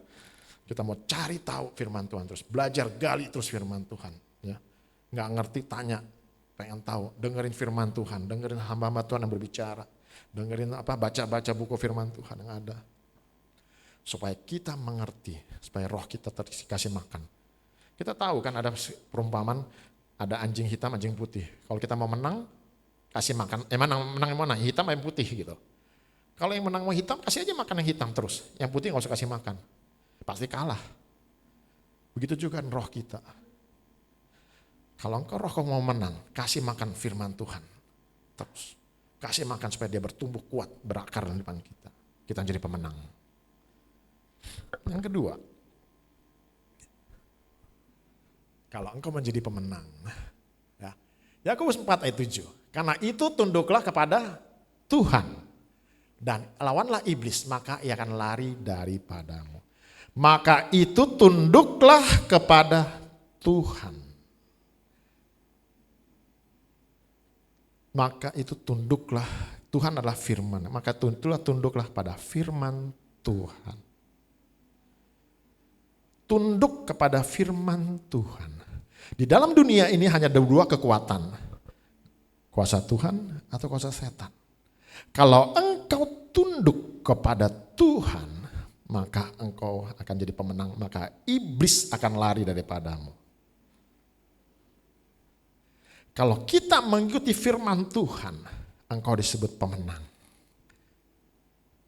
kita mau cari tahu firman Tuhan terus, belajar gali terus firman Tuhan, ya nggak ngerti tanya, pengen tahu, dengerin firman Tuhan, dengerin hamba-hamba Tuhan yang berbicara, dengerin baca-baca buku firman Tuhan yang ada, supaya kita mengerti, supaya roh kita dikasih makan. Kita tahu kan ada perumpamaan, ada anjing hitam, anjing putih. Kalau kita mau menang, kasih makan, menang yang mana? Hitam yang putih gitu. Kalau yang menang mau hitam, kasih aja makan yang hitam terus. Yang putih nggak usah kasih makan. Pasti kalah. Begitu juga roh kita. Kalau engkau roh kau mau menang, kasih makan firman Tuhan. Terus. Kasih makan supaya dia bertumbuh kuat, berakar di depan kita. Kita jadi pemenang. Yang kedua, kalau engkau menjadi pemenang. Ya. Yakobus 4 ayat 7. Karena itu tunduklah kepada Tuhan. Dan lawanlah iblis, maka ia akan lari daripadamu. Maka itu tunduklah kepada Tuhan. Maka itu tunduklah, Tuhan adalah firman. Maka tunduklah pada firman Tuhan. Tunduk kepada firman Tuhan. Di dalam dunia ini hanya ada dua kekuatan. Kuasa Tuhan atau kuasa setan. Kalau engkau tunduk kepada Tuhan, maka engkau akan jadi pemenang, maka iblis akan lari daripadamu. Kalau kita mengikuti firman Tuhan, engkau disebut pemenang.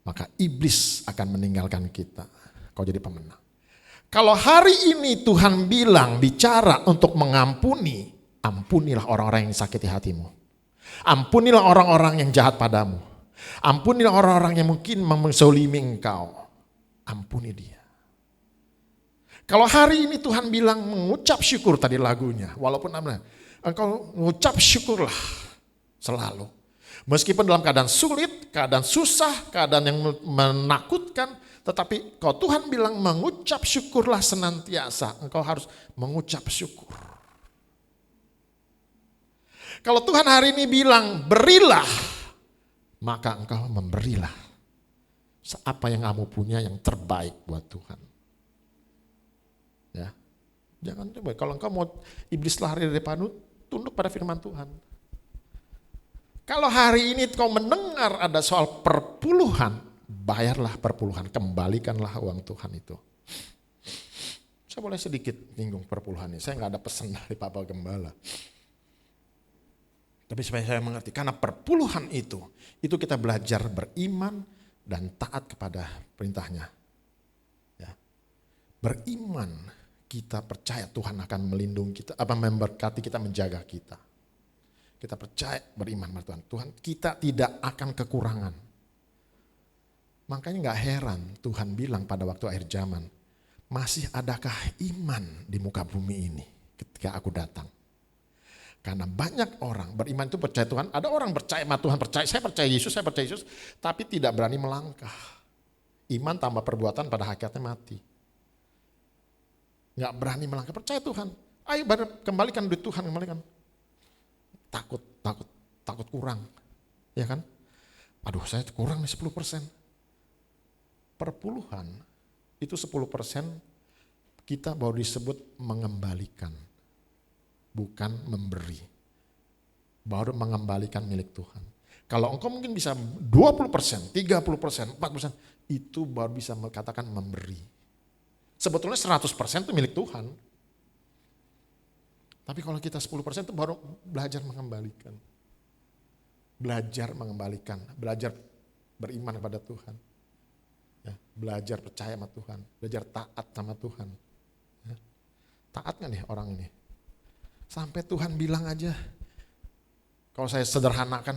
Maka iblis akan meninggalkan kita, kau jadi pemenang. Kalau hari ini Tuhan bicara untuk mengampuni, ampunilah orang-orang yang sakiti hatimu. Ampunilah orang-orang yang jahat padamu. Ampunilah orang-orang yang mungkin menzolimi engkau. Ampuni dia. Kalau hari ini Tuhan bilang mengucap syukur tadi lagunya. Walaupun engkau mengucap syukurlah selalu. Meskipun dalam keadaan sulit, keadaan susah, keadaan yang menakutkan. Tetapi kalau Tuhan bilang mengucap syukurlah senantiasa. Engkau harus mengucap syukur. Kalau Tuhan hari ini bilang berilah, maka engkau memberilah. Apa yang kamu punya yang terbaik buat Tuhan. Ya, jangan coba. Kalau engkau mau iblis lari daripadamu, tunduk pada firman Tuhan. Kalau hari ini kau mendengar ada soal perpuluhan, bayarlah perpuluhan, kembalikanlah uang Tuhan itu. Saya boleh sedikit nyinggung perpuluhan ini. Saya nggak ada pesan dari Bapak Gembala. Tapi supaya saya mengerti, karena perpuluhan itu kita belajar beriman dan taat kepada perintahnya. Ya. beriman, kita percaya Tuhan akan melindungi kita, memberkati kita, menjaga kita. Kita percaya beriman pada Tuhan. Tuhan, kita tidak akan kekurangan. Makanya gak heran Tuhan bilang pada waktu akhir zaman, masih adakah iman di muka bumi ini ketika aku datang. Karena banyak orang beriman itu percaya Tuhan. Ada orang percaya sama Tuhan, saya percaya Yesus, tapi tidak berani melangkah. Iman tambah perbuatan pada hakikatnya mati. Gak berani melangkah, percaya Tuhan. Ayo kembalikan duit Tuhan, kembalikan. Takut kurang. Ya kan? Aduh, saya kurang nih 10%. Perpuluhan itu 10% kita baru disebut mengembalikan. Bukan memberi. Baru mengembalikan milik Tuhan. Kalau engkau mungkin bisa 20%, 30%, 40%, itu baru bisa mengatakan memberi. Sebetulnya 100% itu milik Tuhan. Tapi kalau kita 10% itu baru belajar mengembalikan. Belajar mengembalikan, belajar beriman kepada Tuhan. Ya, belajar percaya sama Tuhan, belajar taat sama Tuhan. Ya. Taat gak nih orang ini? Sampai Tuhan bilang aja, kalau saya sederhanakan,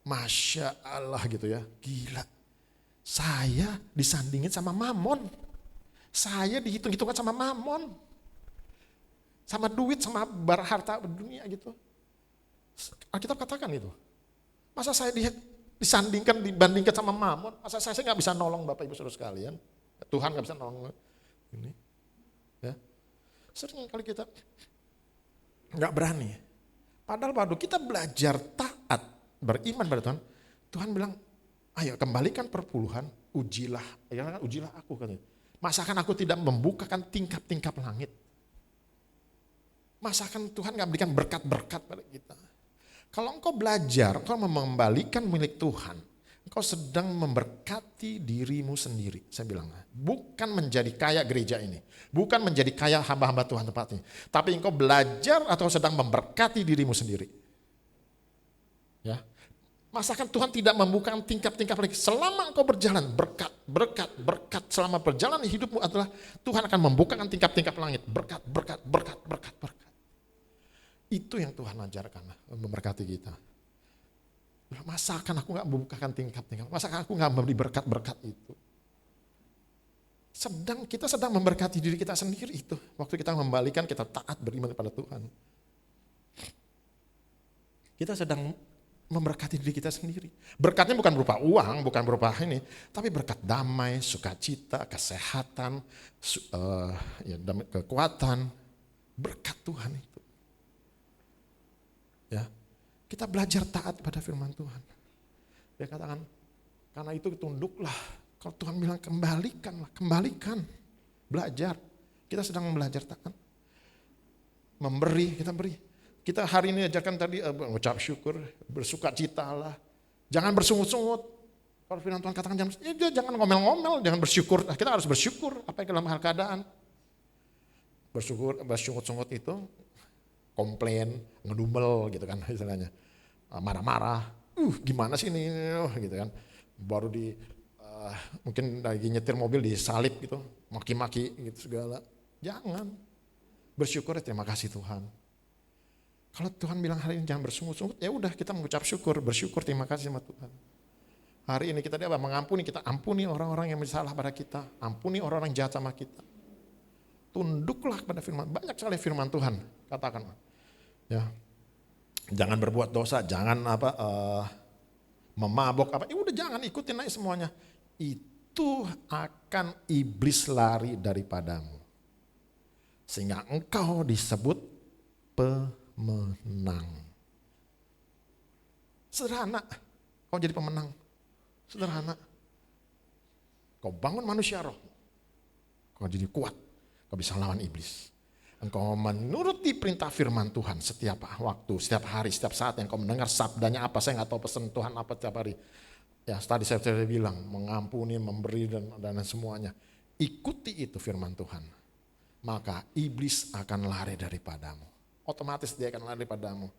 Masya Allah gitu ya, gila. Saya disandingin sama Mamon. Saya dihitung-hitungkan sama Mamon. Sama duit, sama harta dunia gitu. Alkitab katakan itu. Masa saya disandingkan, dibandingkan sama Mamon, masa saya gak bisa nolong Bapak Ibu Saudara sekalian. Tuhan gak bisa nolong ini. Ya. Sering kali kita gak berani. Padahal waktu kita belajar taat, beriman pada Tuhan, Tuhan bilang, ayo kembalikan perpuluhan, ujilah aku katanya. Masakan aku tidak membukakan tingkap-tingkap langit. Masakan Tuhan gak berikan berkat-berkat pada kita. Kalau engkau belajar, engkau mengembalikan milik Tuhan, engkau sedang memberkati dirimu sendiri. Saya bilang, bukan menjadi kaya gereja ini. Bukan menjadi kaya hamba-hamba Tuhan tempat ini. Tapi engkau belajar atau sedang memberkati dirimu sendiri. Ya. Masakan Tuhan tidak membuka tingkap-tingkap lagi. Selama engkau berjalan, berkat. Selama perjalanan hidupmu adalah Tuhan akan membukakan tingkap-tingkap langit. Berkat. Itu yang Tuhan ajarkan, memberkati kita. Masakan aku gak membukakan tingkap-tingkap, masakan aku gak memberi berkat-berkat itu. Kita sedang memberkati diri kita sendiri itu. Waktu kita membalikan, kita taat beriman kepada Tuhan. Kita sedang memberkati diri kita sendiri. Berkatnya bukan berupa uang, bukan berupa ini, tapi berkat damai, sukacita, kesehatan, kekuatan, berkat Tuhan itu. Ya, kita belajar taat pada firman Tuhan. Dia katakan, karena itu tunduklah. Kalau Tuhan bilang kembalikan. Belajar. Kita sedang belajar taat. Memberi, kita beri. Kita hari ini ajarkan tadi mengucap syukur, bersukacitalah. Jangan bersungut-sungut. Kalau firman Tuhan katakan jangan ngomel-ngomel, jangan bersyukur. Kita harus bersyukur apa yang dalam hal keadaan. Bersungut-sungut itu komplain, ngedumel gitu kan istilahnya. Marah-marah. Gimana sih ini gitu kan. Baru mungkin lagi nyetir mobil disalip gitu, maki-maki gitu segala. Jangan. Bersyukur, terima kasih Tuhan. Kalau Tuhan bilang hari ini jangan bersungut-sungut, ya udah kita mengucap syukur, bersyukur, terima kasih sama Tuhan. Hari ini kita mengampuni, kita ampuni orang-orang yang bersalah pada kita, ampuni orang-orang yang jahat sama kita. Tunduklah pada firman, banyak sekali firman Tuhan katakan. Ya. Jangan berbuat dosa, jangan memabok udah jangan ikutin aja semuanya. Itu akan iblis lari daripadamu. Sehingga engkau disebut pemenang. Sederhana, kau jadi pemenang. Sederhana. Kau bangun manusia roh. Kau jadi kuat. Kau bisa lawan iblis. Engkau menuruti perintah firman Tuhan setiap waktu, setiap hari, setiap saat yang kau mendengar sabdanya apa. Saya gak tahu pesan Tuhan apa setiap hari. Ya tadi saya bilang, mengampuni, memberi dan semuanya. Ikuti itu firman Tuhan. Maka iblis akan lari daripadamu. Otomatis dia akan lari padamu.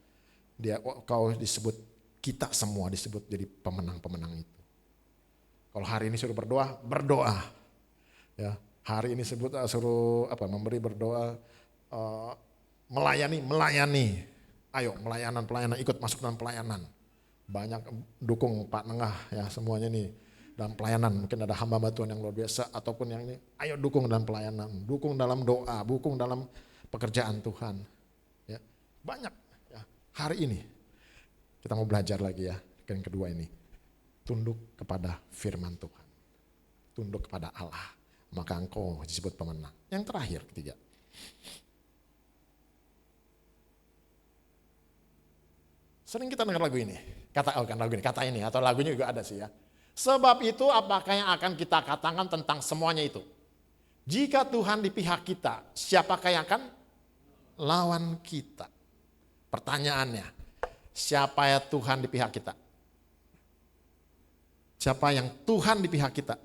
Kau disebut, kita semua disebut jadi pemenang-pemenang itu. Kalau hari ini suruh berdoa, berdoa. Ya, Hari ini suruh memberi berdoa, melayani. Ayo pelayanan, ikut masuk dalam pelayanan. Banyak dukung Pak Nengah ya semuanya nih dalam pelayanan. Mungkin ada hamba Tuhan yang luar biasa ataupun yang ini. Ayo dukung dalam pelayanan, dukung dalam doa, dukung dalam pekerjaan Tuhan. Ya, banyak ya. Hari ini kita mau belajar lagi ya. Yang kedua ini, tunduk kepada firman Tuhan. Tunduk kepada Allah, maka engkau disebut pemenang. Yang terakhir, ketiga. Sering kita dengar lagu ini. Kata ini atau lagunya juga ada sih ya. Sebab itu apakah yang akan kita katakan tentang semuanya itu? Jika Tuhan di pihak kita, siapakah yang akan lawan kita? Pertanyaannya, siapa ya Tuhan di pihak kita? Siapa yang Tuhan di pihak kita?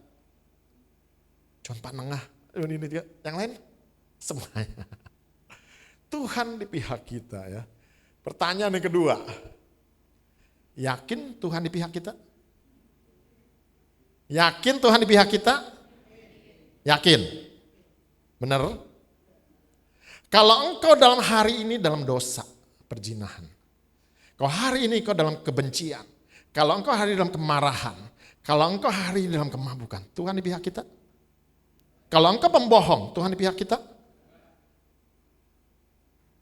Cuma Pak Nengah, ini dia. Yang lain semuanya. Tuhan di pihak kita ya. Pertanyaan yang kedua, yakin Tuhan di pihak kita? Yakin Tuhan di pihak kita? Yakin? Benar? Kalau engkau dalam hari ini dalam dosa, perzinahan. Kalau hari ini engkau dalam kebencian. Kalau engkau hari ini dalam kemarahan. Kalau engkau hari ini dalam kemabukan, Tuhan di pihak kita? Kalau engkau pembohong, Tuhan di pihak kita?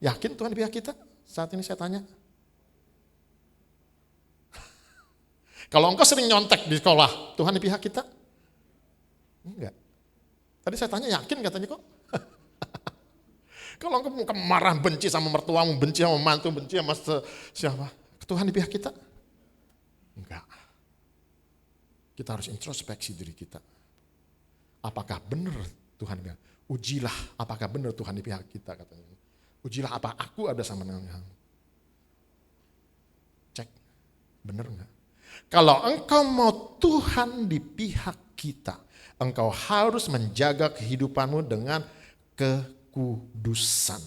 Yakin Tuhan di pihak kita? Saat ini saya tanya. Kalau engkau sering nyontek di sekolah, Tuhan di pihak kita? Enggak. Tadi saya tanya yakin katanya kok. Kalau engkau marah, benci sama mertuamu, benci sama mantu, benci sama siapa? Tuhan di pihak kita? Enggak. Kita harus introspeksi diri kita. Apakah benar Tuhan? Ujilah apakah benar Tuhan di pihak kita katanya. Ujilah apa aku ada sama dengan kamu. Cek, benar enggak? Kalau engkau mau Tuhan di pihak kita, engkau harus menjaga kehidupanmu dengan kekudusan.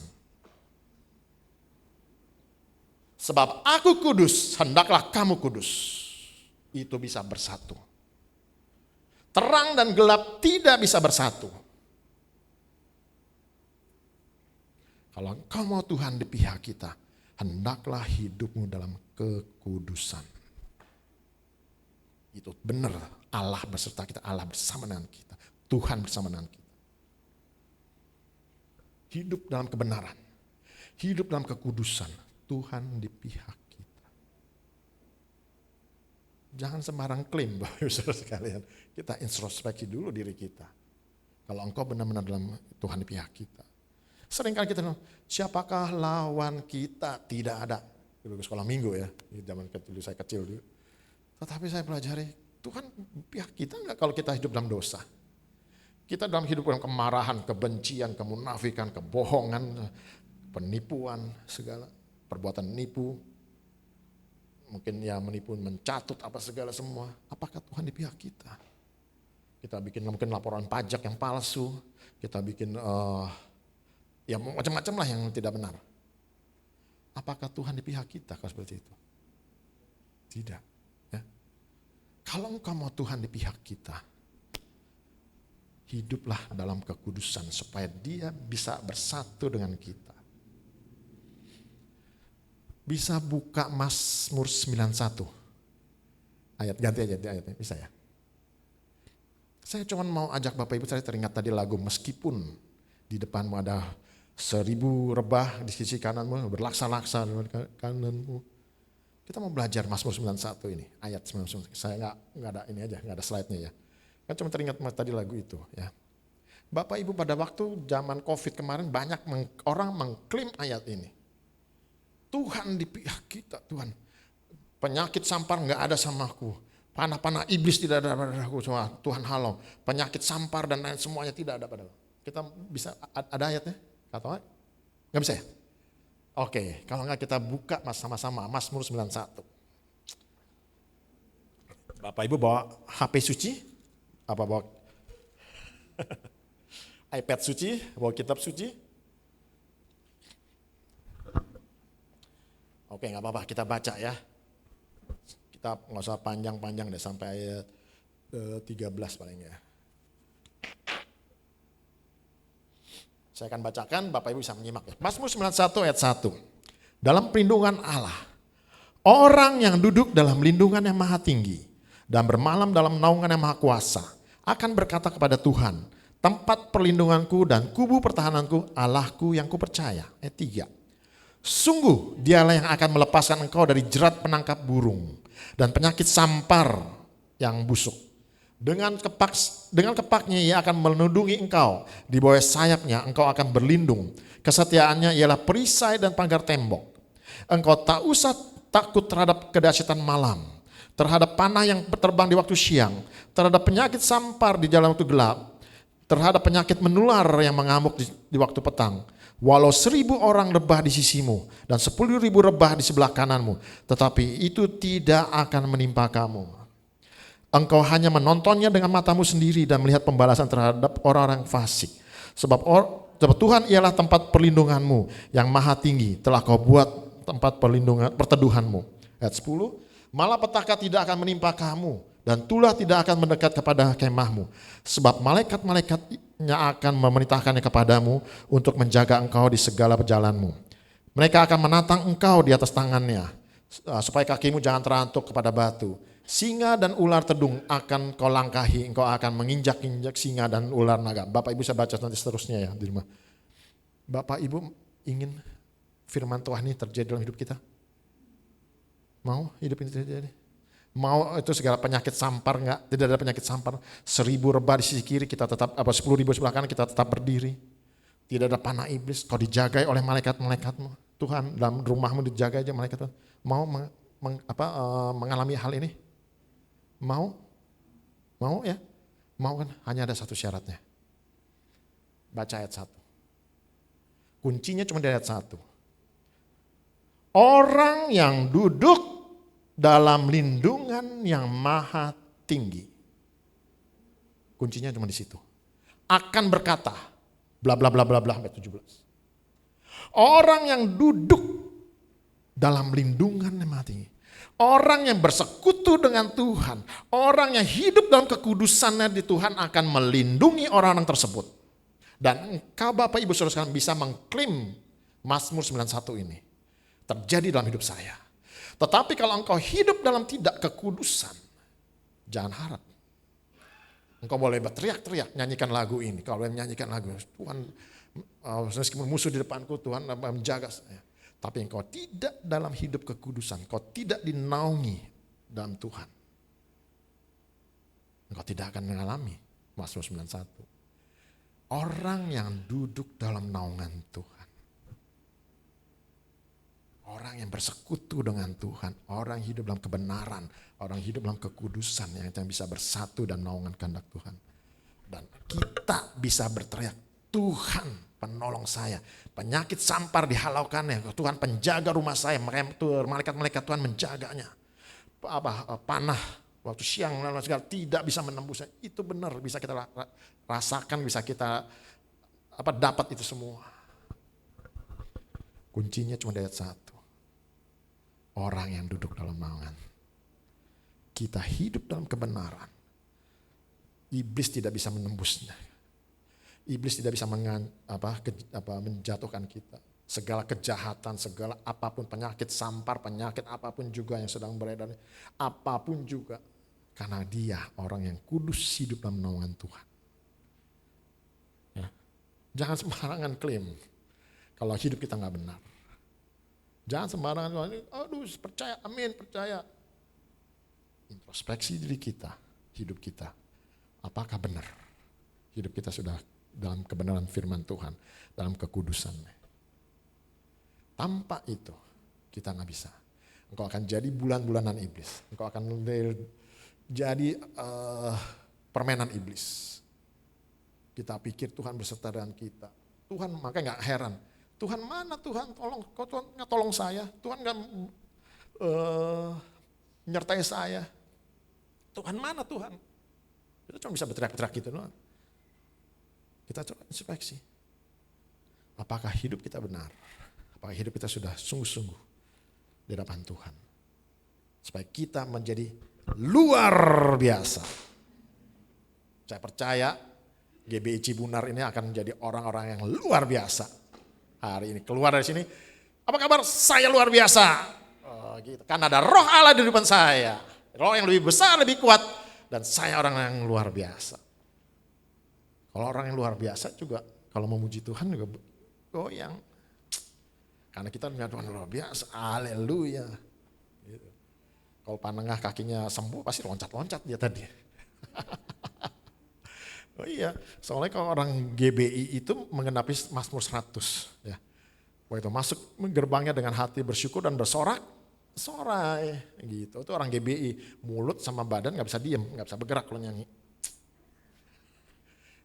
Sebab aku kudus, hendaklah kamu kudus. Itu bisa bersatu. Terang dan gelap tidak bisa bersatu. Kalau engkau mau Tuhan di pihak kita, hendaklah hidupmu dalam kekudusan. Itu benar, Allah beserta kita, Allah bersama dengan kita, Tuhan bersama dengan kita. Hidup dalam kebenaran, hidup dalam kekudusan, Tuhan di pihak kita. Jangan sembarang klaim Bapak Ibu Saudara sekalian. Kita introspeksi dulu diri kita. Kalau engkau benar-benar dalam Tuhan di pihak kita. Seringkali kita bilang, siapakah lawan kita? Tidak ada. Dulu ke sekolah minggu ya, di zaman dulu saya kecil dulu. Tetapi saya pelajari, Tuhan pihak kita enggak kalau kita hidup dalam dosa. Kita dalam hidup dalam kemarahan, kebencian, kemunafikan, kebohongan, penipuan, segala perbuatan nipu. Mungkin ya menipu, mencatut apa segala semua. Apakah Tuhan di pihak kita? Kita bikin mungkin laporan pajak yang palsu. Kita bikin ya macam-macam lah yang tidak benar. Apakah Tuhan di pihak kita kalau seperti itu? Tidak. Ya. Kalau engkau mau Tuhan di pihak kita, hiduplah dalam kekudusan supaya Dia bisa bersatu dengan kita. Bisa buka Mazmur 91. Ganti aja ayatnya, bisa ya. Saya cuma mau ajak Bapak Ibu, saya teringat tadi lagu meskipun di depanmu ada 1000 rebah di sisi kananmu, berlaksa-laksa di kananmu. Kita mau belajar Mazmur 91 ini, ayat 91. Saya nggak ada ini aja, nggak ada slide-nya ya. Kan cuma teringat tadi lagu itu ya. Bapak Ibu pada waktu zaman COVID kemarin banyak orang mengklaim ayat ini. Tuhan di pihak kita, Tuhan. Penyakit sampar nggak ada sama aku. Panah-panah iblis tidak ada pada aku. Tuhan halau. Penyakit sampar dan lain semuanya tidak ada pada aku. Kita bisa, ada ayatnya? Atau nggak bisa ya? Oke, kalau nggak kita buka sama-sama Mazmur 91. Bapak Ibu bawa HP suci? Apa bawa iPad suci? Bawa kitab suci? Oke, nggak apa-apa, kita baca ya. Kita nggak usah panjang-panjang deh sampai ayat 13 paling ya. Saya akan bacakan, Bapak Ibu bisa menyimak ya. Mazmur 91 ayat 1. Dalam perlindungan Allah, orang yang duduk dalam lindungan yang maha tinggi dan bermalam dalam naungan yang maha kuasa akan berkata kepada Tuhan, tempat perlindunganku dan kubu pertahananku, Allahku yang kupercaya. Ayat 3. Sungguh dialah yang akan melepaskan engkau dari jerat penangkap burung dan penyakit sampar yang busuk. Dengan kepaknya ia akan melindungi engkau, di bawah sayapnya engkau akan berlindung. Kesetiaannya ialah perisai dan pagar tembok. Engkau tak usah takut terhadap kedahsyatan malam, terhadap panah yang terbang di waktu siang, terhadap penyakit sampar di jalan waktu gelap, terhadap penyakit menular yang mengamuk di waktu petang. Walau 1.000 orang rebah di sisimu dan 10.000 rebah di sebelah kananmu, tetapi itu tidak akan menimpa kamu. Engkau hanya menontonnya dengan matamu sendiri dan melihat pembalasan terhadap orang-orang fasik. Sebab Tuhan ialah tempat perlindunganmu yang maha tinggi, telah kau buat tempat perteduhanmu. Ayat 10, malah petaka tidak akan menimpa kamu dan tulah tidak akan mendekat kepada kemahmu. Sebab malaikat-malaikatnya akan memerintahkannya kepadamu untuk menjaga engkau di segala perjalananmu. Mereka akan menatang engkau di atas tangannya, supaya kakimu jangan terantuk kepada batu. Singa dan ular tedung akan kau langkahi, engkau akan menginjak-injak singa dan ular naga. Bapak Ibu saya baca nanti seterusnya ya di rumah. Bapak Ibu ingin firman Tuhan ini terjadi dalam hidup kita? Mau hidup ini terjadi? Mau itu segala penyakit sampar enggak? Tidak ada penyakit sampar. 1.000 rebah di sisi kiri kita tetap, 10.000 sebelah kanan kita tetap berdiri. Tidak ada panah iblis, kau dijagai oleh malaikat-malaikatmu. Tuhan dalam rumahmu dijaga aja malaikat Tuhan. Mau mengalami hal ini? Mau? Mau ya? Mau kan? Hanya ada satu syaratnya. Baca ayat 1. Kuncinya cuma di ayat 1. Orang yang duduk dalam lindungan yang maha tinggi. Kuncinya cuma di situ. Akan berkata, bla bla bla bla bla sampai 17. Orang yang duduk dalam lindungan yang maha tinggi. Orang yang bersekutu dengan Tuhan, orang yang hidup dalam kekudusannya di Tuhan akan melindungi orang-orang tersebut. Dan engkau Bapak Ibu Saudara sekalian bisa mengklaim Mazmur 91 ini terjadi dalam hidup saya. Tetapi kalau engkau hidup dalam tidak kekudusan, jangan harap. Engkau boleh berteriak-teriak nyanyikan lagu ini. Kalau boleh menyanyikan lagu, Tuhan meskipun musuh di depanku, Tuhan menjaga saya. Tapi engkau tidak dalam hidup kekudusan, engkau tidak dinaungi dalam Tuhan. Engkau tidak akan mengalami Mazmur 91. Orang yang duduk dalam naungan Tuhan. Orang yang bersekutu dengan Tuhan, orang yang hidup dalam kebenaran, orang yang hidup dalam kekudusan yang bisa bersatu dan naungan kehendak Tuhan. Dan kita bisa berteriak, Tuhan penolong saya, penyakit sampar dihalaukannya, Tuhan penjaga rumah saya, malaikat-malaikat Tuhan menjaganya. Panah waktu siang dan segala tidak bisa menembusnya. Itu benar, bisa kita rasakan, bisa kita dapat itu semua. Kuncinya cuma di ayat 1. Orang yang duduk dalam naungan. Kita hidup dalam kebenaran. Iblis tidak bisa menembusnya. Iblis tidak bisa menjatuhkan kita. Segala kejahatan, segala apapun penyakit sampar, penyakit apapun juga yang sedang beredar. Apapun juga. Karena dia orang yang kudus hidup dalam naungan Tuhan. Ya. Jangan sembarangan klaim kalau hidup kita gak benar. Jangan sembarangan, aduh percaya, amin, percaya. Introspeksi diri kita, hidup kita. Apakah benar? Hidup kita sudah dalam kebenaran firman Tuhan, dalam kekudusannya. Tanpa itu kita gak bisa. Engkau akan jadi bulan-bulanan iblis. Engkau akan jadi permainan iblis. Kita pikir Tuhan berserta dengan kita. Tuhan makanya gak heran. Tuhan mana Tuhan? Tolong, kau Tuhan gak tolong saya. Tuhan gak menyertai saya. Tuhan mana Tuhan? Kita cuma bisa berteriak-teriak gitu doang. Kita coba introspeksi. Apakah hidup kita benar? Apakah hidup kita sudah sungguh-sungguh di hadapan Tuhan? Supaya kita menjadi luar biasa. Saya percaya GBI Cibunar ini akan menjadi orang-orang yang luar biasa. Hari ini keluar dari sini, apa kabar? Saya luar biasa. Gitu. Karena ada roh Allah di depan saya. Roh yang lebih besar, lebih kuat. Dan saya orang yang luar biasa. Kalau orang yang luar biasa juga, kalau memuji Tuhan juga goyang. Karena kita punya Tuhan luar biasa. Haleluya. Gitu. Kalau panengah kakinya sembuh, pasti loncat-loncat dia tadi. Oh iya, soalnya kalau orang GBI itu mengenapi Mazmur 100. Ya. Waktu masuk gerbangnya dengan hati bersyukur dan bersorak-sorai. Gitu. Itu orang GBI, mulut sama badan gak bisa diem, gak bisa bergerak kalau nyanyi.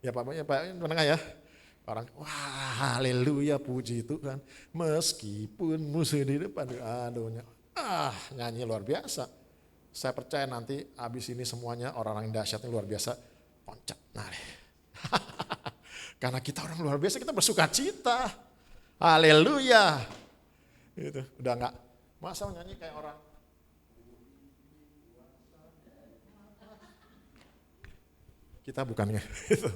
Ya Pak, menengah ya. Orang, wah haleluya puji Tuhan. Meskipun musuh di depan, aduhnya. Nyanyi luar biasa. Saya percaya nanti habis ini semuanya orang-orang yang dahsyatnya luar biasa. Loncat, karena kita orang luar biasa, kita bersuka cita. Haleluya. Gitu. Udah enggak masa nyanyi kayak orang. Kita bukan gitu.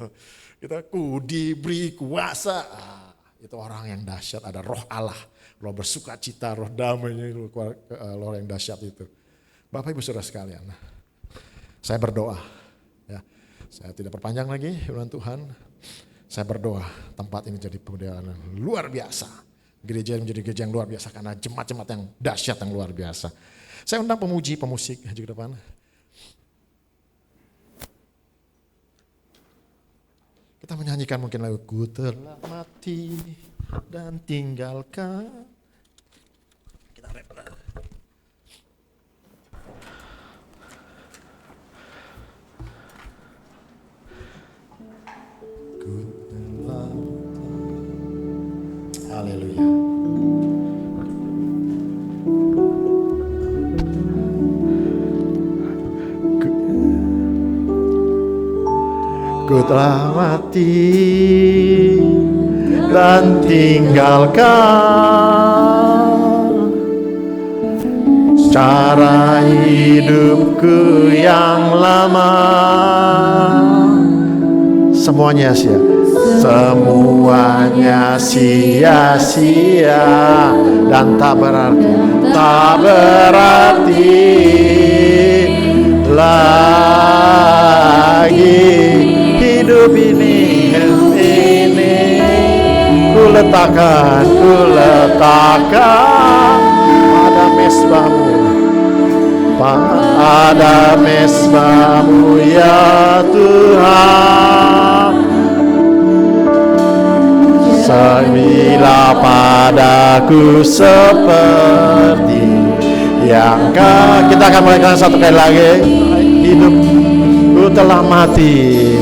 Kita ku diberi kuasa. Itu orang yang dahsyat, ada roh Allah, roh bersuka cita, roh damainya, roh yang dahsyat itu. Bapak Ibu Saudara sekalian, saya berdoa. Ya. Saya tidak perpanjang lagi firman Tuhan. Saya berdoa tempat ini jadi pemuliaan yang luar biasa. Gereja menjadi gereja yang luar biasa karena jemaat-jemaat yang dahsyat yang luar biasa. Saya undang pemuji, pemusik maju ke depan. Kita menyanyikan mungkin lagu Ku telah mati dan tinggalkan. Kita rap. Haleluya. Ku telah mati dan tinggalkan cara hidupku yang lama. Semuanya sia. Semuanya sia-sia dan tak berarti lagi hidup ini ku letakkan pada mesbahmu ya Tuhan. Semilah padaku seperti yang kita akan mulai satu kali lagi. Hidupku telah mati,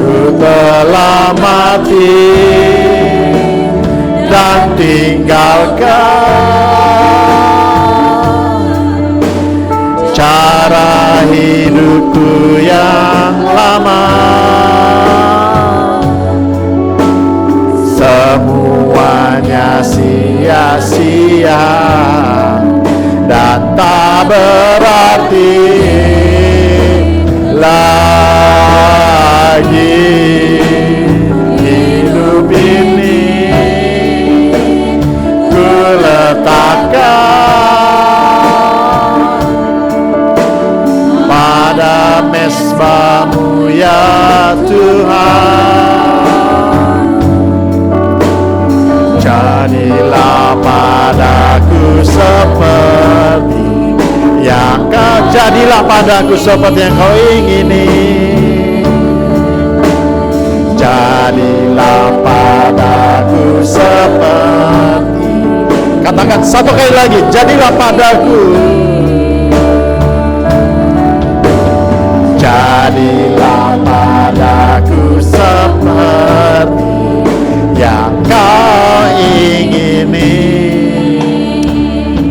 ku telah mati dan tinggalkan cara hidupku yang lama. Semuanya sia-sia dan tak berarti lagi hidup ini ku letakkan pada mesbahmu ya Tuhan. Jadilah padaku seperti yang kau jadilah padaku seperti yang kau ingini. Jadilah padaku seperti. Katakan satu kali lagi, jadilah padaku. Jadilah padaku seperti yang kau ingini.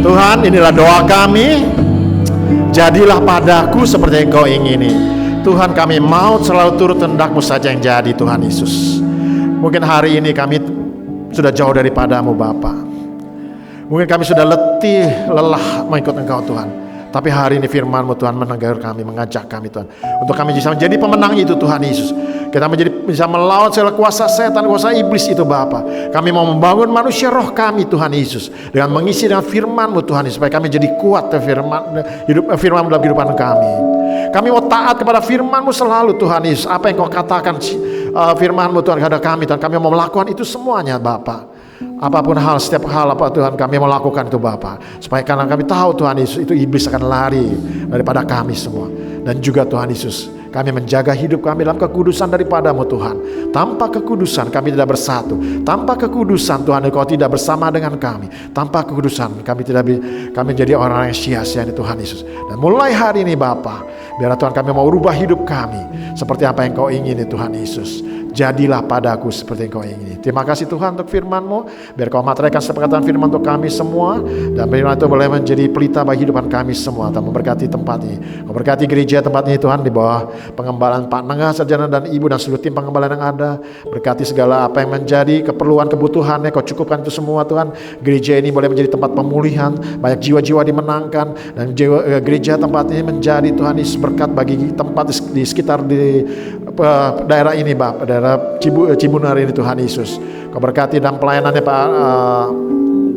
Tuhan, inilah doa kami. Jadilah padaku seperti yang kau ingini. Tuhan, kami mau selalu turut kehendak-Mu saja yang jadi, Tuhan Yesus. Mungkin hari ini kami sudah jauh daripadamu Bapa. Mungkin kami sudah letih, lelah mengikut Engkau Tuhan. Tapi hari ini firman-Mu Tuhan menegur kami, mengajak kami Tuhan, untuk kami bisa menjadi pemenang itu Tuhan Yesus. Kita bisa melawan segala kuasa setan, kuasa iblis itu Bapa. Kami mau membangun manusia roh kami Tuhan Yesus, dengan mengisi dengan firman-Mu Tuhan Yesus, supaya kami jadi kuat firman dalam kehidupan kami. Kami mau taat kepada firman-Mu selalu Tuhan Yesus. Apa yang Kau katakan firman-Mu Tuhan kepada kami Tuhan, kami mau melakukan itu semuanya Bapa. Apapun hal, setiap hal apa Tuhan, kami melakukan itu Bapa. Supaya karena kami tahu Tuhan Yesus, itu iblis akan lari daripada kami semua. Dan juga Tuhan Yesus, kami menjaga hidup kami dalam kekudusan daripada-Mu Tuhan. Tanpa kekudusan kami tidak bersatu. Tanpa kekudusan Tuhan, Kau tidak bersama dengan kami. Tanpa kekudusan kami jadi orang yang sia-sia ini Tuhan Yesus. Dan mulai hari ini Bapa, biar Tuhan kami mau rubah hidup kami seperti apa yang Kau ingini Tuhan Yesus. Jadilah padaku seperti yang Kau ingini. Terima kasih Tuhan untuk firman-Mu. Biar Kau materaikan perkataan firman untuk kami semua. Dan firman itu boleh menjadi pelita bagi kehidupan kami semua. Dan memberkati tempat ini. Kau berkati gereja tempat ini Tuhan, di bawah pengembalaan Pak Nengah, sarjana dan ibu, dan seluruh tim pengembalaan yang ada. Berkati segala apa yang menjadi keperluan, kebutuhannya. Kau cukupkan itu semua Tuhan. Gereja ini boleh menjadi tempat pemulihan. Banyak jiwa-jiwa dimenangkan. Dan gereja tempat ini menjadi Tuhan Yesus berkat bagi tempat di sekitar di daerah ini Bapak, daerah Cibunar ini Tuhan Yesus. Kau berkati dalam pelayanannya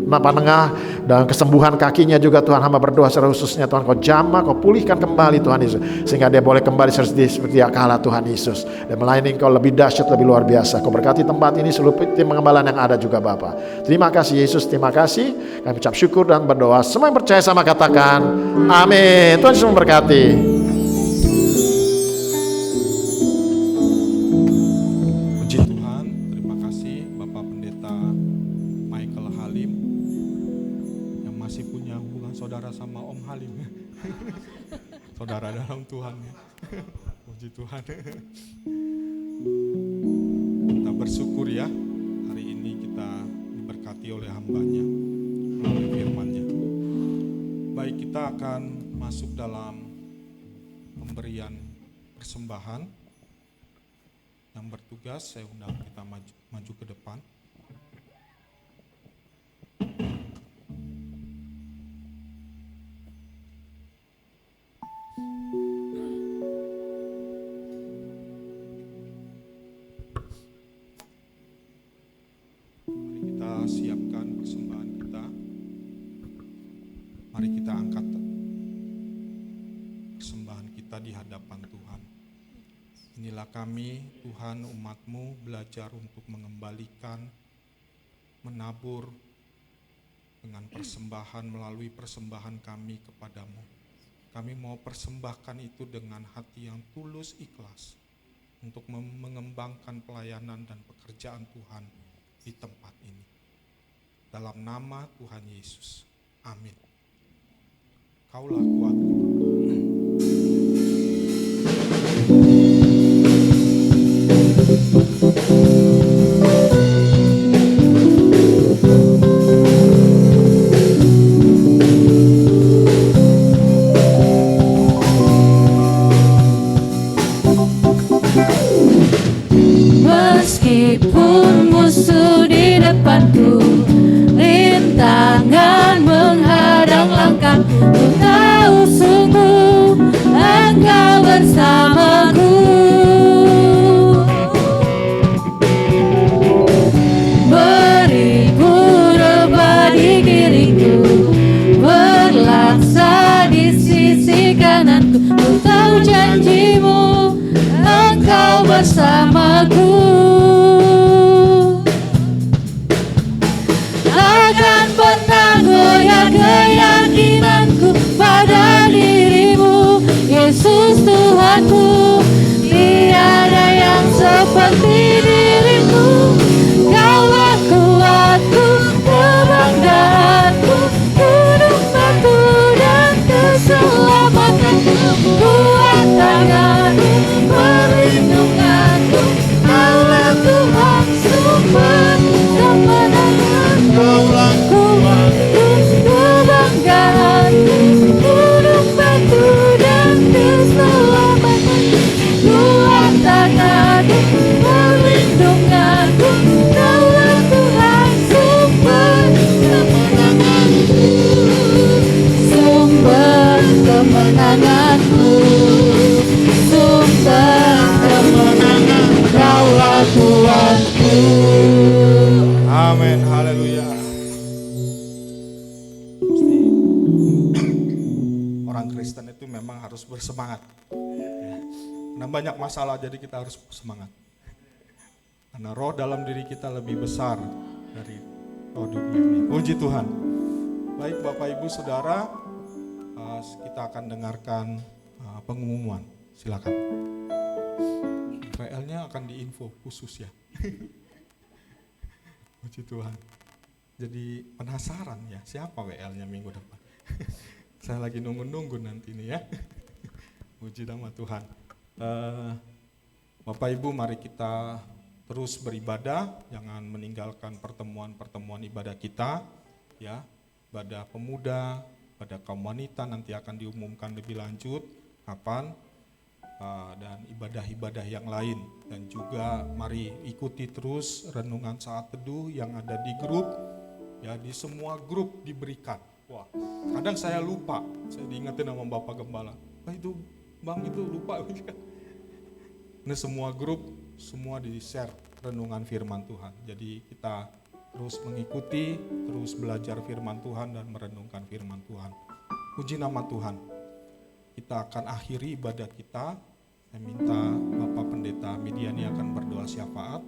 Pak Nengah, dan kesembuhan kakinya juga Tuhan, hamba berdoa secara khususnya Tuhan, Kau jamah, Kau pulihkan kembali Tuhan Yesus, sehingga dia boleh kembali seperti kala Tuhan Yesus, dan melayani Kau lebih dahsyat, lebih luar biasa. Kau berkati tempat ini, seluruh tim pengembalaan yang ada juga Bapa. Terima kasih Yesus, terima kasih. Kami ucap syukur dan berdoa. Semua yang percaya sama katakan amin. Tuhan Yesus memberkati. Saudara dalam Tuhan ya. Puji Tuhan. Kita bersyukur ya, hari ini kita diberkati oleh hamba-Nya melalui firman-Nya. Baik, kita akan masuk dalam pemberian persembahan. Yang bertugas saya undang kita maju ke depan. Siapkan persembahan kita. Mari kita angkat persembahan kita di hadapan Tuhan. Inilah kami Tuhan, umat-Mu, belajar untuk mengembalikan, menabur dengan persembahan melalui persembahan kami kepadamu. Kami mau persembahkan itu dengan hati yang tulus, ikhlas, untuk mengembangkan pelayanan dan pekerjaan Tuhan di tempat ini. Dalam nama Tuhan Yesus. Amin. Kaulah kuatku. Meskipun musuh di depanku, rintangan menghadang langkahku, ku tahu sungguh Engkau bersamaku. Beribu rebah di kiriku, berlaksa di sisi kananku, ku tahu janji-Mu Engkau bersamaku. Takkan pernah goyah keyakinanku pada diri-Mu, Yesus Tuhanku. Tiada yang seperti diri-Mu. Kaulah kuatku, kebanggaanku, gunung batu dan keselamatanku. Kuat tangan-Mu, perlindunganku, harus bersemangat. Ya. Karena banyak masalah, jadi kita harus semangat. Karena roh dalam diri kita lebih besar dari roh dunia ini. Puji Tuhan. Baik Bapak Ibu Saudara, kita akan dengarkan pengumuman. Silakan. WL-nya akan diinfo khusus ya. Puji Tuhan. Jadi penasaran ya, siapa WL-nya minggu depan? Saya lagi nunggu nanti nih ya. Puji nama Tuhan. Bapak Ibu, mari kita terus beribadah, jangan meninggalkan pertemuan ibadah kita, ya. Ibadah pemuda, pada kaum wanita nanti akan diumumkan lebih lanjut kapan, dan ibadah-ibadah yang lain. Dan juga mari ikuti terus renungan saat teduh yang ada di grup, ya, di semua grup diberikan. Wah, kadang saya lupa, saya diingetin sama Bapak Gembala, itu Bang itu lupa. Ini semua grup, semua di-share renungan firman Tuhan. Jadi kita terus mengikuti, terus belajar firman Tuhan dan merenungkan firman Tuhan. Puji nama Tuhan. Kita akan akhiri ibadah kita. Saya minta Bapak Pendeta Midiani akan berdoa syafaat.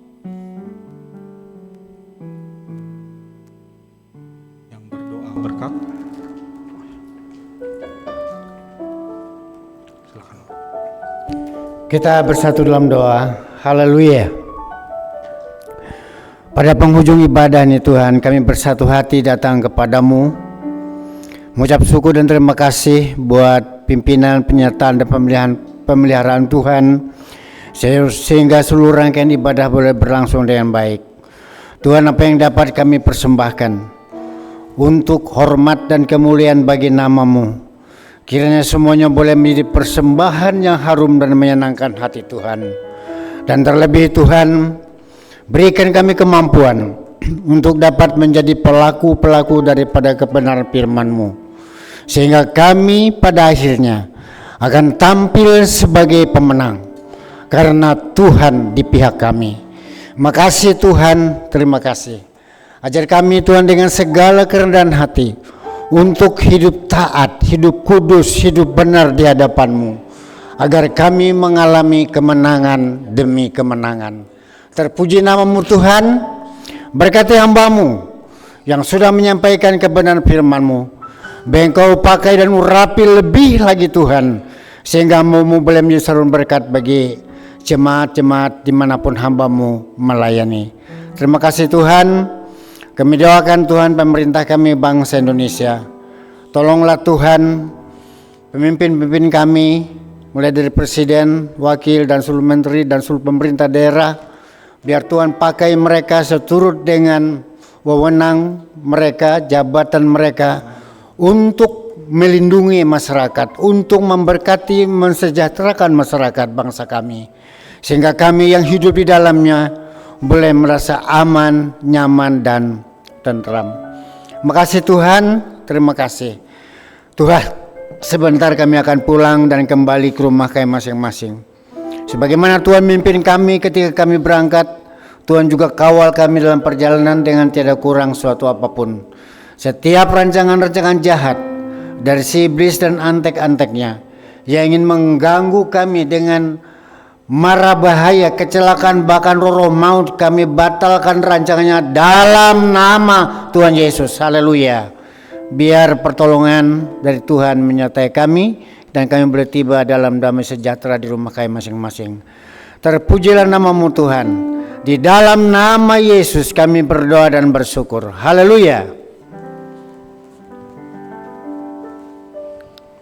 Yang berdoa berkat. Silakan. Kita bersatu dalam doa. Haleluya. Pada penghujung ibadah ini Tuhan, kami bersatu hati datang kepadamu, mengucap syukur dan terima kasih buat pimpinan, penyertaan dan pemeliharaan Tuhan, sehingga seluruh rangkaian ibadah boleh berlangsung dengan baik. Tuhan, apa yang dapat kami persembahkan untuk hormat dan kemuliaan bagi nama-Mu, kiranya semuanya boleh menjadi persembahan yang harum dan menyenangkan hati Tuhan. Dan terlebih Tuhan, berikan kami kemampuan untuk dapat menjadi pelaku-pelaku daripada kebenaran firman-Mu, sehingga kami pada akhirnya akan tampil sebagai pemenang, karena Tuhan di pihak kami. Makasih Tuhan, terima kasih. Ajar kami Tuhan dengan segala kerendahan hati untuk hidup taat, hidup kudus, hidup benar di hadapan-Mu, agar kami mengalami kemenangan demi kemenangan. Terpuji nama-Mu Tuhan, berkati hamba-Mu yang sudah menyampaikan kebenaran firman-Mu. Engkau pakai dan urapi lebih lagi Tuhan, sehingga Mu boleh menjadi saluran berkat bagi jemaat-jemaat dimanapun hamba-Mu melayani. Terima kasih Tuhan. Kami doakan Tuhan pemerintah kami bangsa Indonesia. Tolonglah Tuhan pemimpin-pemimpin kami, mulai dari presiden, wakil dan seluruh menteri dan seluruh pemerintah daerah. Biar Tuhan pakai mereka seturut dengan wewenang mereka, jabatan mereka, untuk melindungi masyarakat, untuk memberkati, mensejahterakan masyarakat bangsa kami, sehingga kami yang hidup di dalamnya boleh merasa aman, nyaman, dan tentram. Makasih Tuhan, terima kasih Tuhan. Sebentar kami akan pulang dan kembali ke rumah kami masing-masing. Sebagaimana Tuhan memimpin kami ketika kami berangkat, Tuhan juga kawal kami dalam perjalanan dengan tiada kurang suatu apapun. Setiap rancangan-rancangan jahat dari si iblis dan antek-anteknya yang ingin mengganggu kami dengan mara bahaya, kecelakaan, bahkan roh maut, kami batalkan rancangannya dalam nama Tuhan Yesus. Haleluya. Biar pertolongan dari Tuhan menyertai kami dan kami boleh tiba dalam damai sejahtera di rumah kami masing-masing. Terpujilah nama-Mu Tuhan. Di dalam nama Yesus kami berdoa dan bersyukur. Haleluya.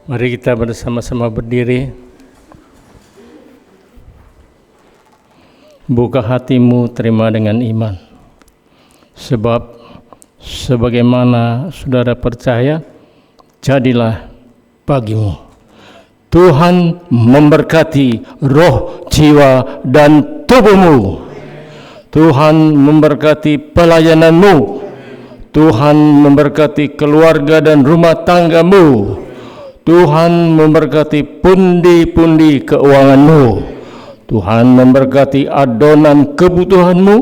Mari kita bersama-sama berdiri. Buka hatimu, terima dengan iman. Sebab sebagaimana saudara percaya, jadilah bagimu. Tuhan memberkati roh, jiwa, dan tubuhmu. Tuhan memberkati pelayananmu. Tuhan memberkati keluarga dan rumah tanggamu. Tuhan memberkati pundi-pundi keuanganmu. Tuhan memberkati adonan kebutuhanmu.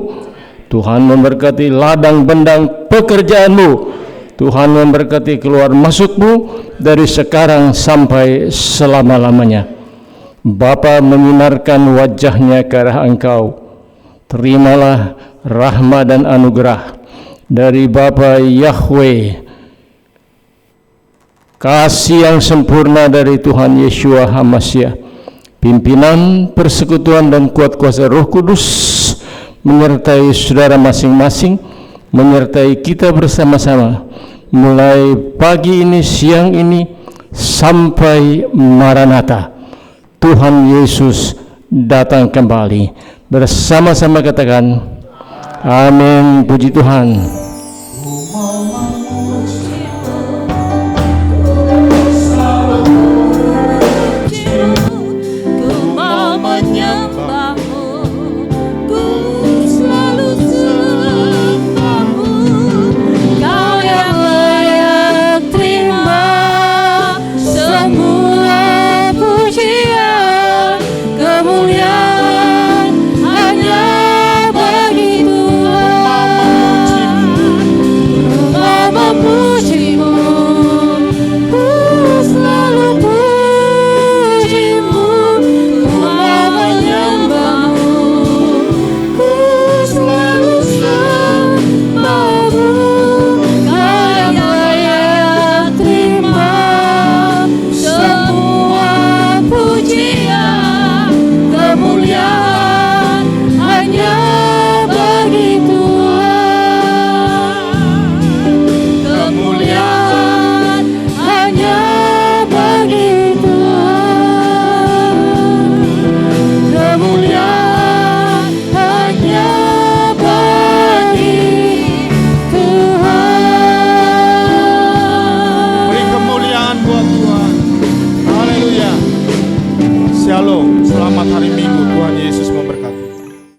Tuhan memberkati ladang bendang pekerjaanmu. Tuhan memberkati keluar masukmu dari sekarang sampai selama-lamanya. Bapa menyinarkan wajahnya ke arah engkau. Terimalah rahmat dan anugerah dari Bapa Yahweh, kasih yang sempurna dari Tuhan Yeshua HaMashiach, pimpinan, persekutuan dan kuat kuasa Roh Kudus menyertai saudara masing-masing, menyertai kita bersama-sama mulai pagi ini, siang ini, sampai Maranatha. Tuhan Yesus datang kembali. Bersama-sama katakan, amin, puji Tuhan.